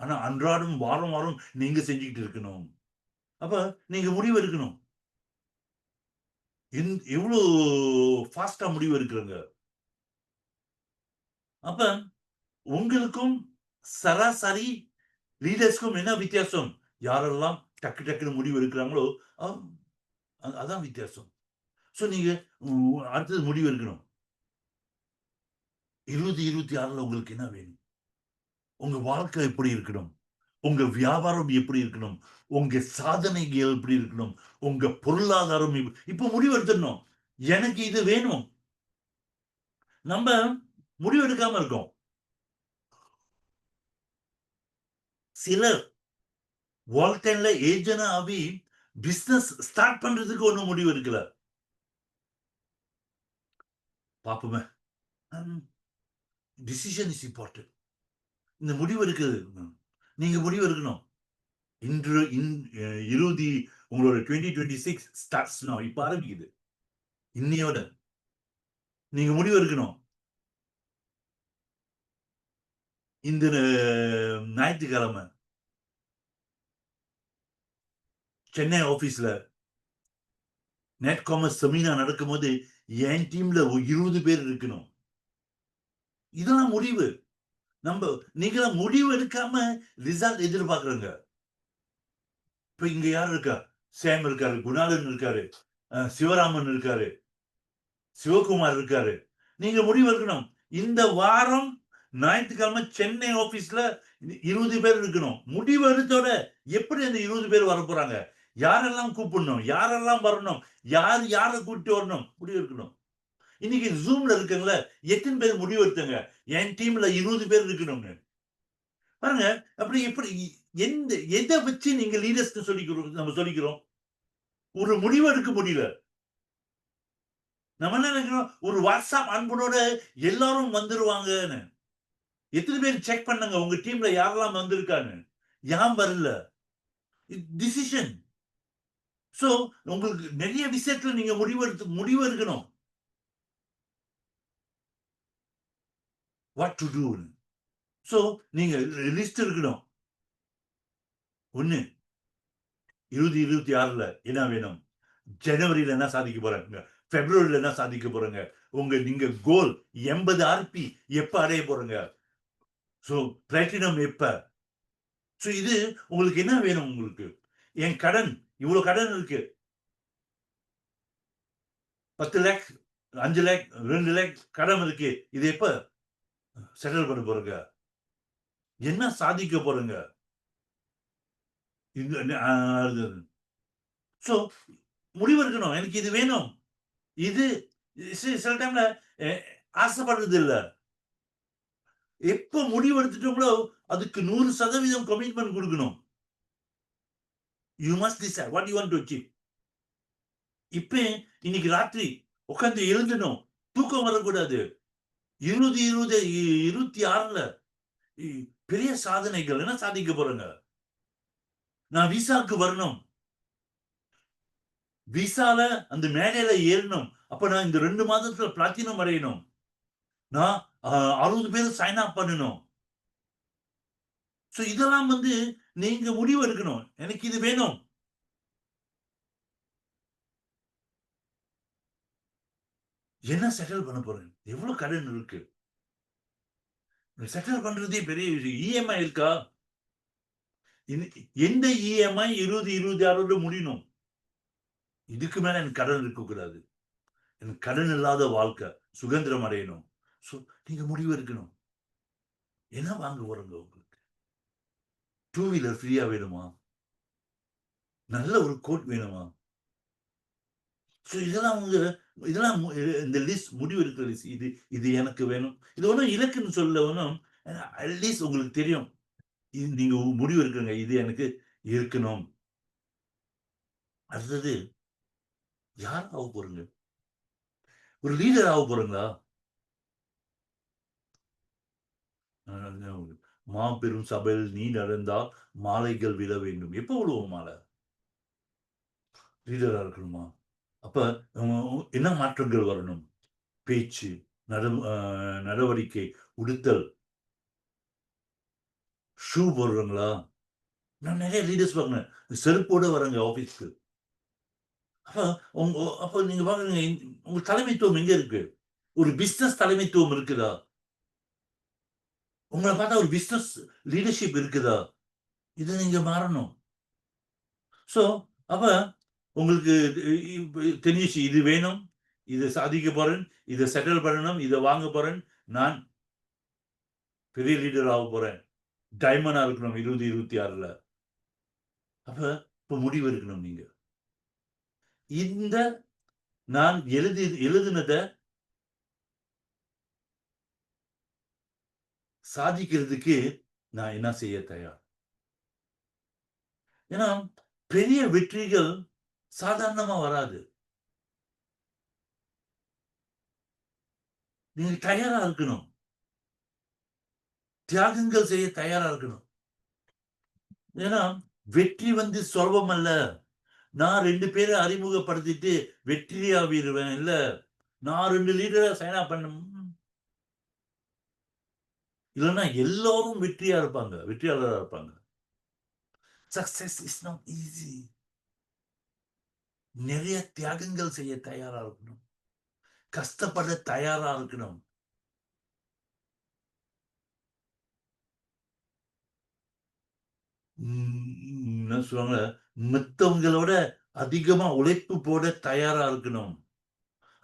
ஆனா அன்றாடம் வாரம் நீங்க செஞ்சுக்கிட்டு இருக்கணும். அப்ப நீங்க முடிவு எடுக்கணும். எவ்வளவு ஃபாஸ்டா முடிவு எடுக்கிறங்க. அப்ப உங்களுக்கும் சராசரி லீடர்ஸ்க்கும் என்ன வித்தியாசம்? யாரெல்லாம் டக்குன்னு முடிவு எடுக்கிறாங்களோ அதான் வித்தியாசம். சோ நீங்க அடுத்தது முடிவு எடுக்கணும். 2026ல உங்களுக்கு என்ன வேணும்? உங்க வாழ்க்கை எப்படி இருக்கணும்? உங்க வியாபாரம் எப்படி இருக்கணும்? உங்க சாதனைகள் எப்படி இருக்கணும்? உங்க பொருளாதாரம் இப்ப முடிவு எடுத்துடணும். எனக்கு இது வேணும். நம்ம முடிவு எடுக்காம இருக்கோம். சிலர் வால்டன்ல ஏஜென்ட் ஆகி பிசினஸ் ஸ்டார்ட் பண்றதுக்கு ஒண்ணும் முடிவு எடுக்கல. பாப்போமே. Decision is important. இந்த முடிவு எடுக்கிறது நீங்க முடிவு எடுக்கணும். இன்று உங்களோட 2026 ஸ்டார்ட்ஸ் now. இப்ப ஆரம்பிக்குது. இன்னையோட நீங்க முடிவு எடுக்கணும். இந்த ஞாயிற்றுக்கிழமை சென்னை ஆபீஸ்ல நெட் காமர்ஸ் செமினார் நடக்கும்போது என் டீம்ல 20 பேர் இருக்கணும். இதெல்லாம் முடிவு. நீங்க முடிவு எடுக்காம ரிசல்ட் எதிர்பார்க்கறங்க. இப்ப இங்க யார் இருக்கா? சேம் இருக்காரு, குணாலன் இருக்காரு, சிவராமன் இருக்காரு, சிவகுமார் இருக்காரு. நீங்க முடிவு எடுக்கணும். இந்த வாரம் ஞாயிற்றுக்கிழமை சென்னை ஆபீஸ்ல 20 பேர் இருக்கணும். முடிவு எடுத்தோட எப்படி அந்த 20 பேர் வர போறாங்க? யாரெல்லாம் கூப்பிடணும்? யாரெல்லாம் வரணும்? யாரை கூட்டிட்டு வரணும்? முடிவு எடுக்கணும். இன்னைக்கு ஜூம்ல இருக்குங்களா, எத்தனை பேர் முடிவு எடுத்தாங்க? என் டீம்ல 20 பேர் இருக்கணும்னு. பாருங்க, அப்படி எப்படி எதை வச்சு நீங்க லீடர்ஸ் நம்ம சொல்லிக்கிறோம்? ஒரு முடிவு எடுக்க முடியல. நம்ம என்ன நினைக்கிறோம்? ஒரு வாட்ஸ்அப் அன்பனோட எல்லாரும் வந்துருவாங்கன்னு. எத்தனை பேர் செக் பண்ணுங்க உங்க டீம்ல யாரெல்லாம் வந்திருக்கான்னு? யான் வரல. டிசிஷன். சோ உங்களுக்கு நிறைய விஷயத்துல நீங்க முடிவு எடுக்கணும். What to do. சோ நீங்க லிஸ்ட் இருக்கணும். 1 2026ல என்ன வேணும்? ஜனவரியில என்ன சாதிக்க போறாங்க? பிப்ரவரியில என்ன சாதிக்க போறாங்க? நீங்க கோல் 80 ஆர்பி எப்ப அடைய போறீங்க? சோ பிளாட்டினம் எப்ப? சோ இது உங்களுக்கு என்ன வேணும்? உங்களுக்கு என் கடன் இவ்வளவு கடன் இருக்கு, 10 லேக், 5 லேக், 2 லேக் கடன் இருக்கு. இது எப்ப செட்டில் பண்ண போறீங்க? என்ன சாதிக்க போறீங்க? சோ முடிவு எடுக்கணும். எனக்கு இது வேணும். இது சில டைம்ல ஆசைப்படுறது இல்ல. எப்ப முடிவு எடுத்துட்டோங்களோ அதுக்கு 100% கமிட்மெண்ட் கொடுக்கணும். You must decide what you want to achieve. இப்ப இன்னைக்கு ராத்திரி உட்கார்ந்து எழுதணும். தூக்கம் வரக்கூடாது. 26ல பெரிய சாதனைகள் என்ன சாதிக்க போறேங்க? நான் விசாக்கு வரணும். விசால அந்த மேடையில ஏறணும். அப்ப நான் இந்த 2 மாதத்துல பிளாட்டினம் அடையணும். நான் 60 பேர் சைன் அப் பண்ணணும். சோ இதெல்லாம் நீங்க முடிவு எடுக்கணும். எனக்கு இது வேணும். என்ன செட்டில் பண்ண போறேன்? எவ்வளவு கடன் இருக்கு? செட்டில் பண்றதே பெரிய விஷயம். இஎம்ஐ இருக்கா? எந்த இஎம்ஐ 2026 முடியணும். இதுக்கு மேல எனக்கு கடன் இருக்கக்கூடாது. எனக்கு கடன் இல்லாத வாழ்க்கை, சுதந்திரம் அடையணும். சோ நீங்க முடிவு எடுக்கணும். என்ன வாங்க போறீங்க? உங்களுக்கு 2 வீலர் ஃப்ரீயா வேணுமா? நல்ல ஒரு கோட் வேணுமா? சோ இதெல்லாம் இந்த லிஸ்ட், முடிவு எடுக்கிற லிஸ்ட். இது எனக்கு வேணும். இது ஒண்ணும் இலக்குன்னு சொல்ல ஒண்ணும், அட்லீஸ்ட் உங்களுக்கு தெரியும். நீங்க முடிவு எடுக்குங்க. இது எனக்கு இருக்கணும். அடுத்தது யார் ஆக போறீங்க? ஒரு லீடர் ஆக போறீங்களா? மாபெரும் சபையில் நீ நடந்தால் மாலைகள் விழ வேண்டும். எப்ப விழுவோம் மாலை? லீடரா இருக்கணுமா? அப்ப என்ன மாற்றங்கள் வரணும்? பேச்சு, நடவடிக்கை, உடுத்தல். ஷூ போடுறீங்களா? நான் நிறைய லீடர்ஸ் பாக்குறேன். செருப்போட வராங்க ஆபீஸ்க்கு. அப்ப நீங்க பாக்குறீங்க, உங்க தலைமைத்துவம் எங்க இருக்கு? ஒரு பிசினஸ் தலைமைத்துவம் இருக்குதா? உங்களை பார்த்தா ஒரு பிசினஸ் லீடர்ஷிப் இருக்குதா? இது நீங்க மாறணும். சோ அப்ப உங்களுக்கு தெரிஞ்சிச்சு, இது வேணும், இதை சாதிக்க போறேன், இதை செட்டில் பண்ணணும், இதை வாங்க போறேன், நான் பெரிய லீடர் ஆக போறேன், டைமண்டா இருக்கணும் 2026ல. அப்ப இப்ப முடிவு எடுக்கணும். நீங்க இந்த நான் எழுதினத சாதிக்கிறதுக்கு நான் என்ன செய்ய தயார்? ஏன்னா பெரிய வெற்றிகள் சாதாரணமா வராது. நீங்க தயாரா இருக்கணும். தியாகங்கள் செய்ய தயாரா இருக்கணும். ஏன்னா வெற்றி சுலபம் அல்ல. நான் 2 பேரை அறிமுகப்படுத்திட்டு வெற்றியாவிருவேன். இல்ல, நான் 2 லீடரை சைன் அப் பண்ண இல்லைன்னா எல்லாரும் வெற்றியாளரா இருப்பாங்க. Success is not easy. நிறைய தியாகங்கள் செய்ய தயாரா இருக்கணும். கஷ்டப்பட தயாரா இருக்கணும். என்ன சொல்லுவாங்க, மத்தவங்களோட அதிகமா உழைப்பு போட தயாரா இருக்கணும்.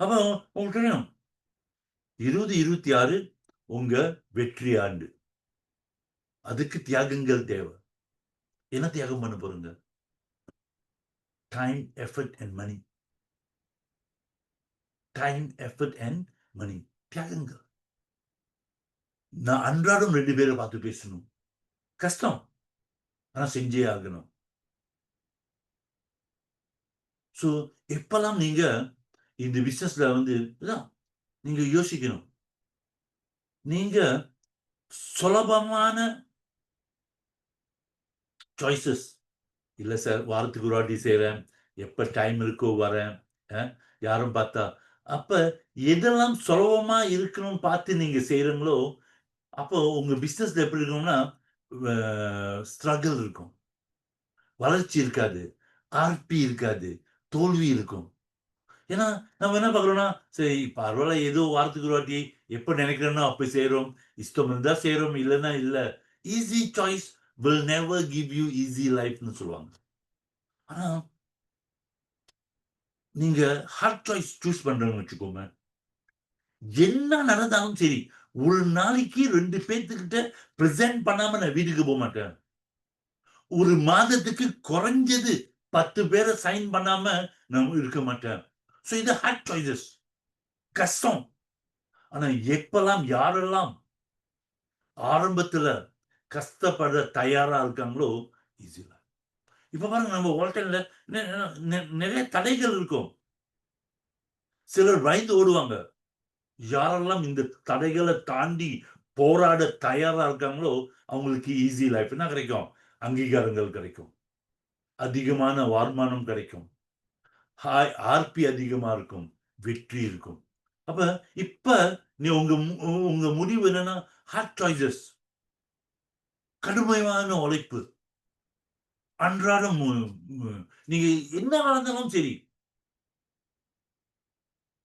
அப்ப உங்களுக்கு தெரியும் 2026 உங்க வெற்றி ஆண்டு. அதுக்கு தியாகங்கள் தேவை. என்ன தியாகம் பண்ண போறீங்க? Time, effort and money. Time, effort and money. தியாகங்கள். நான் அன்றாடம் 2 பேரை பார்த்து பேசணும். கஷ்டம். ஆனா செஞ்சே ஆகணும். சோ எப்பலாம் நீங்க இந்த பிசினஸ்ல வந்து நீங்க யோசிக்கணும். நீங்க சுலபமான சாய்ஸஸ் இல்ல சார், வாரத்துக்கு ஒரு வாட்டி செய்றேன். எப்ப டைம் இருக்கோ வரேன். அ யாரும் பார்த்தா அப்ப எதெல்லாம் சுலபமா இருக்கணும்னு பார்த்து நீங்க செய்றீங்களோ, அப்போ உங்க பிசினஸ்ல எப்படி இருக்கும்னா, ஸ்ட்ரகிள் இருக்கும். வளர்ச்சி இருக்காது. ஆர்பி இருக்காது. தோல்வி இருக்கும். ஏன்னா, நம்ம என்ன பார்க்குறோம்னா, சரி பரவால்ல ஏதோ வாரத்துக்கு ஒரு வாட்டி எப்ப நினைக்கிறேனோ அப்ப செய்றோம். இஷ்டம் இருந்தா செய்றோம், இல்லன்னா இல்ல. Easy choice will never give you easy லைஃப்ன்னு சொல்லுவாங்க. ஆனா, நீங்க ஹார்ட் சாய்ஸ் சூஸ் பண்றேன்னு வச்சுக்கோங்க. என்ன நடந்தாலும் சரி, ஒரு நாளைக்கு 2 பேத்துக்கிட்ட பிரசன்ட் பண்ணாம நான் வீட்டுக்கு போமாட்டேன். ஒரு மாதத்துக்கு குறைஞ்சது 10 பேர சைன் பண்ணாம நான் இருக்க மாட்டேன். சோ இது ஹார்ட் சாய்ஸஸ். கஷ்டம். ஆனா எப்பலாம் யாரெல்லாம் ஆரம்பத்துல கஷ்டப்பட தயாரா இருக்காங்களோ, ஈஸி லைஃப். இப்ப பாருங்க நம்ம வாழ்க்கையில நிறைய தடைகள் இருக்கும். சிலர் பயந்து ஓடுவாங்க. யாரெல்லாம் இந்த தடைகள தாண்டி போராட தயாரா இருக்காங்களோ, அவங்களுக்கு ஈஸி லைஃப் என்ன கிடைக்கும்? அங்கீகாரங்கள் கிடைக்கும். அதிகமான வருமானம் கிடைக்கும். ஆர்பி அதிகமா இருக்கும். வெற்றி இருக்கும். அப்ப இப்ப நீ உங்க முடிவு என்னன்னா, ஹார்ட் சாய்ஸஸ். கடுமையான உழைப்பு. அன்றாடம் நீங்க என்ன நடந்தாலும் சரி.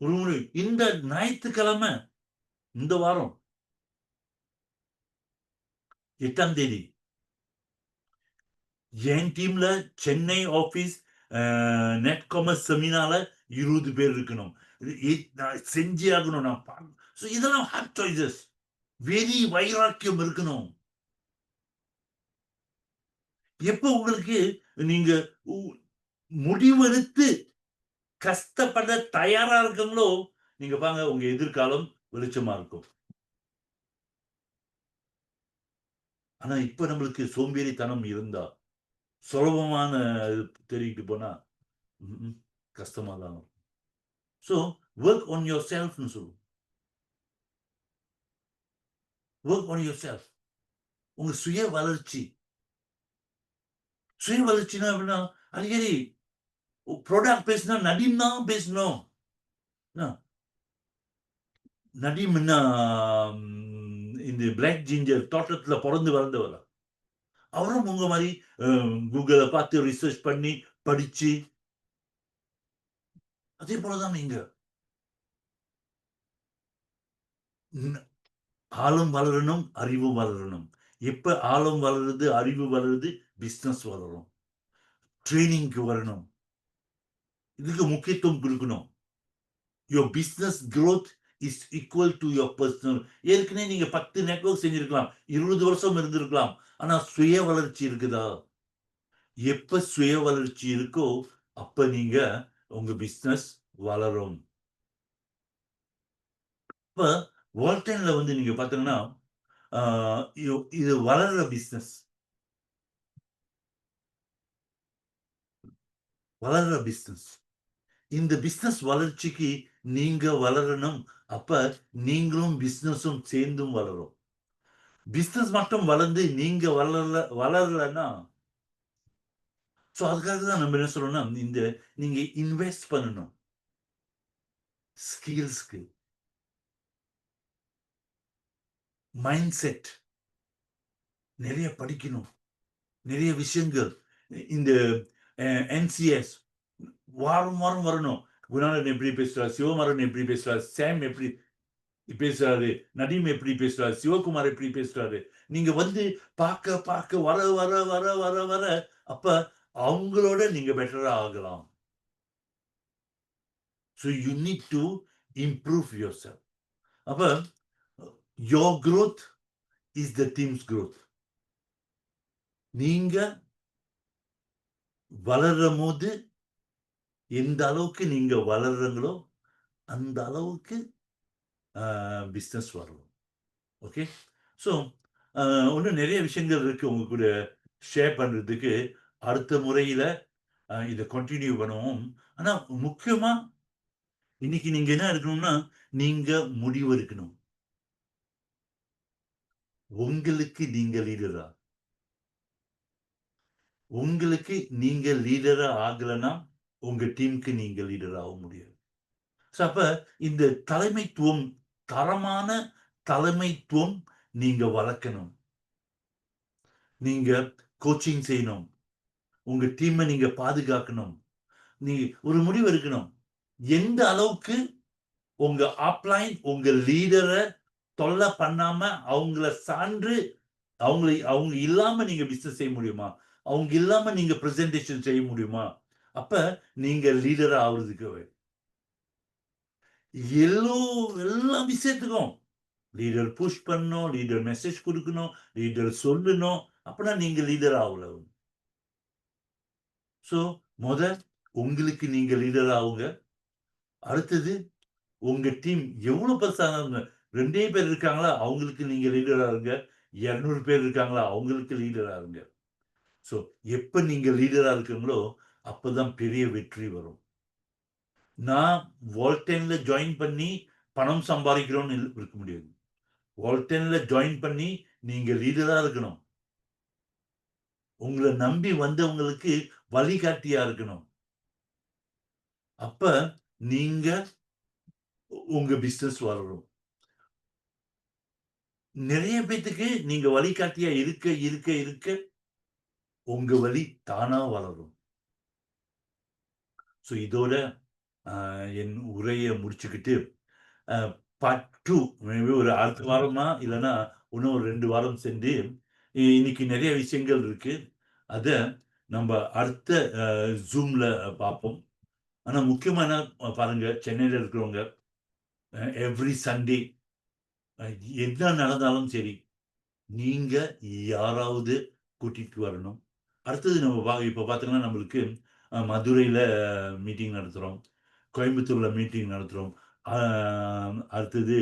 ஒரு முறை இந்த ஞாயிற்றுக்கிழமை, இந்த வாரம் 8ஆம் தேதி என் டீம்ல சென்னை ஆபீஸ் நெட் காமர்ஸ் செமினார்ல 20 பேர் இருக்கணும். நான் செஞ்சே ஆகணும். இதெல்லாம் ஹார்ட் சாய்ஸஸ். வெறி வைராக்கியம் இருக்கணும். எப்ப உங்களுக்கு நீங்க முடிவெடுத்து கஷ்டப்பட தயாரா இருக்கீங்களோ, நீங்க பாருங்க உங்க எதிர்காலம் வெளிச்சமா இருக்கும். ஆனா இப்ப நம்மளுக்கு சோம்பேறித்தனம் இருந்தா, சுலபமான தேடிட்டு போனா, கஷ்டமா தான் இருக்கும். சோ வொர்க் ஆன் யுவர் செல்ஃப்னு சொல்லுவோம். Work on your self. உங்க சுய வளர்ச்சி. சுய வளர்ச்சினா எப்படின்னா, அடிக்கடி ப்ராடக்ட் பேசினா நடிம் தான் பேசணும். நடிம் என்ன இந்த பிளாக் ஜிஞ்சர் தோட்டத்துல பிறந்து வளர்ந்தவரா? அவரும் உங்க மாதிரி கூகுள பார்த்து ரிசர்ச் பண்ணி படிச்சு அதே போலதான் நீங்க ஆழம் வளரணும், அறிவு வளரணும். எப்ப ஆழம் வளருது, அறிவு வளருது, பிசினஸ் வளரும். ட்ரைனிங்க்கு வரணும். இதுக்கு முக்கியத்துவம் கொடுக்கணும். your business growth is equal to your personal. ஏற்கனவே நீங்க 10 நெட்வொர்க் செஞ்சிருக்கலாம், 20 வருஷம் இருந்திருக்கலாம். ஆனா சுய வளர்ச்சி இருக்குதா? எப்ப சுய வளர்ச்சி இருக்கோ அப்ப நீங்க உங்க பிசினஸ் வளரும். இப்ப வால்டைன்ல வந்து நீங்க பாத்தீங்கன்னா இது வளர்ற பிசினஸ். வளர்ற பிசினஸ். இந்த பிசினஸ் வளர்ச்சிக்கு நீங்க வளரணும். அப்ப நீங்களும் பிசினஸும் சேர்ந்தும் வளரும். பிசினஸ் மட்டும் வளர்ந்து நீங்க வளரலன்னா ஸோ அதுக்காக தான் நம்ம என்ன சொல்றோம்னா, நீங்க இன்வெஸ்ட் பண்ணணும் ஸ்கில்ஸ்க்கு, மைண்ட் செட், நிறைய படிக்கணும், நிறைய விஷயங்கள். இந்த என்சிஎஸ் வாரம் வாரம் வரணும். குணாளன் எப்படி பேசுறார், சிவமரன் எப்படி பேசுறார், சாம் எப்படி பேசுறாரு, நதீம் எப்படி பேசுறாரு, சிவகுமார் எப்படி பேசுறாரு, நீங்க வந்து பார்க்க பார்க்க வர வர வர வர வர அப்ப அவங்களோட நீங்க பெட்டரா ஆகலாம். So you need to improve yourself. அப்ப your growth is the team's growth. நீங்க வளரும் போது எந்த அளவுக்கு நீங்க வளர்றீங்களோ அந்த அளவுக்கு பிஸ்னஸ் வரும். ஓகே, ஸோ இன்னும் நிறைய விஷயங்கள் இருக்கு உங்க கூட ஷேர் பண்றதுக்கு. அடுத்த முறையில இதை கண்டினியூ பண்ணுவோம். ஆனா முக்கியமா இன்னைக்கு நீங்க என்ன இருக்கணும்னா, நீங்க முடிவு எடுக்கணும். உங்களுக்கு நீங்க லீடரா, உங்களுக்கு நீங்க லீடரா ஆகலைன்னா உங்க டீமுக்கு நீங்க லீடர் ஆக முடியாது. ஸோ அப்ப இந்த தலைமைத்துவம், தரமான தலைமைத்துவம் நீங்க வளர்க்கணும். நீங்க கோச்சிங் செய்யணும், உங்க டீமை நீங்க பாதுகாக்கணும். நீ ஒரு முடிவு எடுக்கணும், எந்த அளவுக்கு உங்க அப்லைன் உங்க லீடரை தொல்லை பண்ணாம அவங்கள சான்று அவங்க இல்லாம நீங்க பிசினஸ் செய்ய முடியுமா, அவங்க இல்லாம நீங்க பிரசன்டேஷன் செய்ய முடியுமா, அப்ப நீங்க லீடர் ஆகுறதுக்கு எல்லா விஷயத்துக்கும் லீடர் புஷ் பண்ணணும், லீடர் மெசேஜ் கொடுக்கணும், லீடர் சொல்லணும், அப்பதான் நீங்க லீடர் ஆகல. ஸோ உங்களுக்கு நீங்க லீடர் ஆகுங்க. அடுத்தது உங்க டீம் எவ்வளவு பெருசானவங்க, 2 பேர் இருக்காங்களா அவங்களுக்கு நீங்க லீடரா இருங்க, 200 பேர் இருக்காங்களா அவங்களுக்கு லீடரா இருங்க. ஸோ எப்ப நீங்க லீடரா இருக்கீங்களோ அப்பதான் பெரிய வெற்றி வரும். நான் வால்டென்ல ஜாயின் பண்ணி பணம் சம்பாதிக்கிறோம்னு இருக்க முடியாது. வால்டென்ல ஜாயின் பண்ணி நீங்க லீடரா இருக்கணும். உங்களை நம்பி வந்தவங்களுக்கு வழிகாட்டியா இருக்கணும். அப்ப நீங்க உங்க பிசினஸ் வளரும். நிறைய பேத்துக்கு நீங்க வழிகாட்டியா இருக்க இருக்க இருக்க உங்க வழி தானா வளரும். ஸோ இதோட என் உரையை முடிச்சுக்கிட்டு பார்ட் 2 மேபி ஒரு அடுத்த வாரமா இல்லைன்னா இன்னும் ஒரு 2 வாரம் சென்று இன்னைக்கு நிறைய விஷயங்கள் இருக்கு. அத நம்ம அடுத்த ஜூம்ல பார்ப்போம். ஆனா முக்கியமா என்ன பாருங்க, சென்னையில இருக்கிறவங்க எவ்ரி சண்டே என்ன நடந்தாலும் சரி நீங்க யாராவது கூட்டிட்டு வரணும். அடுத்தது நம்ம இப்ப பாத்தீங்கன்னா நம்மளுக்கு மதுரையில மீட்டிங் நடத்துறோம், கோயம்புத்தூர்ல மீட்டிங் நடத்துறோம், அடுத்தது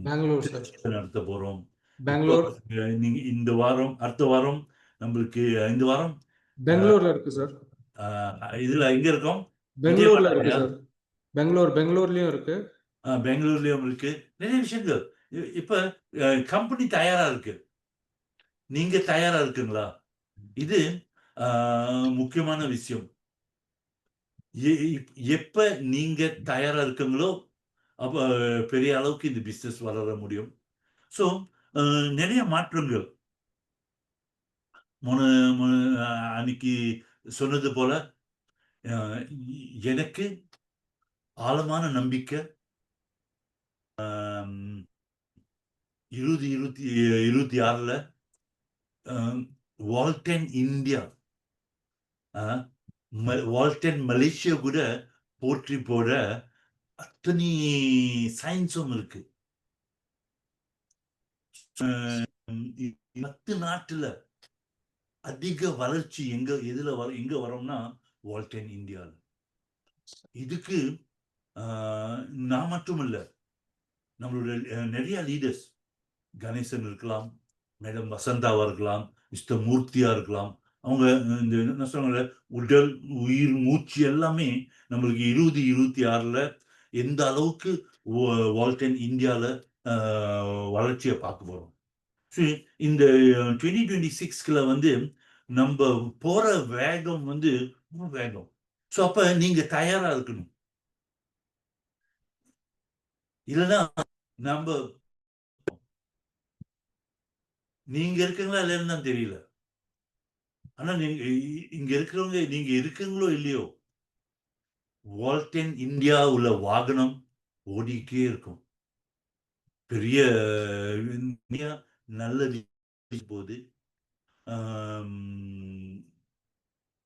பெங்களூர் சார், நடத்த போறோம். இப்போ பெங்களூர், நீங்க இந்த வாரம் அடுத்த வாரம் நம்மளுக்கு இந்த வாரம் பெங்களூர்ல இருக்கு சார். இதுல எங்க இருக்கோம், பெங்களூர்ல இருக்கு சார். பெங்களூர்லயும் இருக்கு. பெங்களூர்லயும் இருக்கு. நிறைய விஷயங்கள் இப்ப கம்பெனி தயாரா இருக்கு. நீங்க தயாரா இருக்குங்களா? இது முக்கியமான விஷயம். எப்ப நீங்க தயாரா இருக்கீங்களோ அப்ப பெரிய அளவுக்கு இந்த பிசினஸ் வளர முடியும். ஸோ நிறைய மாற்றங்கள் அன்னைக்கு சொன்னது போல எனக்கு ஆழமான நம்பிக்கை 2026ல வால்டென் இந்தியா, வால்டென் மலேசியா கூட போற்றி போட அத்தனை சயின்ஸும் இருக்கு. 10 நாட்டுல அதிக வளர்ச்சி எங்க வரோம்னா வால்டென் இந்தியாவில். இதுக்கு நான் மட்டும் இல்ல, நம்மளுடைய நிறைய லீடர்ஸ், கணேசன் இருக்கலாம், மேடம் வசந்தாவா இருக்கலாம், மிஸ்டர் மூர்த்தியா இருக்கலாம், அவங்க இந்த என்ன சொல்றாங்க, உடல் உயிர் மூச்சு எல்லாமே நம்மளுக்கு 2026ல எந்த அளவுக்கு வால்டென் இந்தியால வளர்ச்சியை பார்க்க போறோம். இந்த 2026ல வந்து நம்ம போற வேகம் வந்து ரொம்ப வேகம். ஸோ அப்ப நீங்க தயாரா இருக்கணும். இல்லைன்னா நம்ம நீங்க இருக்கீங்களா இல்லைன்னு தான் தெரியல. ஆனா நீங்க இங்க இருக்கிறவங்க நீங்க இருக்கீங்களோ இல்லையோ, வால்டென் இந்தியா உள்ள வாகனம் ஓடிக்கே இருக்கும். பெரிய நல்லது போது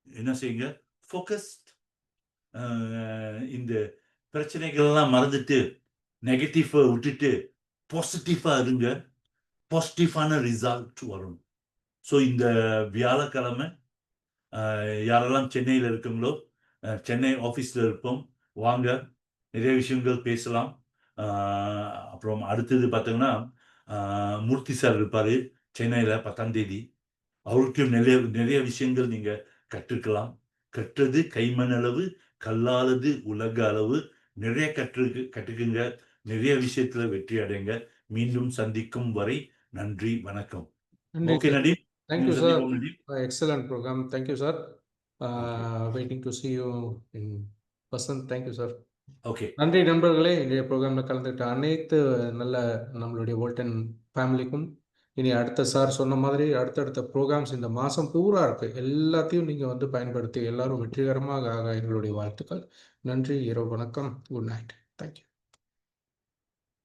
என்ன செய்யுங்க, ஃபோக்கஸ்ட். இந்த பிரச்சனைகள் எல்லாம் மறந்துட்டு நெகட்டிவ் விட்டுட்டு பாசிட்டிவா இருங்க. பாசிட்டிவான ரிசல்ட் வரும். ஸோ இந்த வியாழக்கிழமை யாரெல்லாம் சென்னையில் இருக்குங்களோ, சென்னை ஆஃபீஸில் இருப்போம், வாங்க, நிறைய விஷயங்கள் பேசலாம். அப்புறம் அடுத்தது பார்த்தீங்கன்னா மூர்த்தி சார் இருப்பார் சென்னையில் 10ஆம் தேதி. அவருக்கு நிறைய நிறைய விஷயங்கள் நீங்கள் கற்றுக்கலாம். கற்றது கைமண் அளவு, கல்லாதது உலக அளவு. நிறைய கற்றுக்குங்க, நிறைய விஷயத்துல வெற்றி அடைங்க. மீண்டும் சந்திக்கும் வரை நன்றி, வணக்கம். நன்றி ஓகே சார். நதீம், தேங்க்யூ மீண்டும் சார். சந்திப்போம் Nadeem. Excellent program. Thank you sir. Okay. Waiting to see you in person. Thank you sir. Okay. நன்றி நண்பர்களே. இன்றைய ப்ரோக்ராமில் கலந்துக்கிட்ட அனைத்து நல்ல நம்மளுடைய வோல்டன் ஃபேமிலிக்கும், இனி அடுத்த சார் சொன்ன மாதிரி அடுத்தடுத்த ப்ரோக்ராம்ஸ் இந்த மாதம் பூரா இருக்குது, எல்லாத்தையும் நீங்கள் வந்து பயன்படுத்தி எல்லாரும் வெற்றிகரமாக ஆக எங்களுடைய வாழ்த்துக்கள். நன்றி, இரவு வணக்கம், குட் நைட். தேங்க்யூ.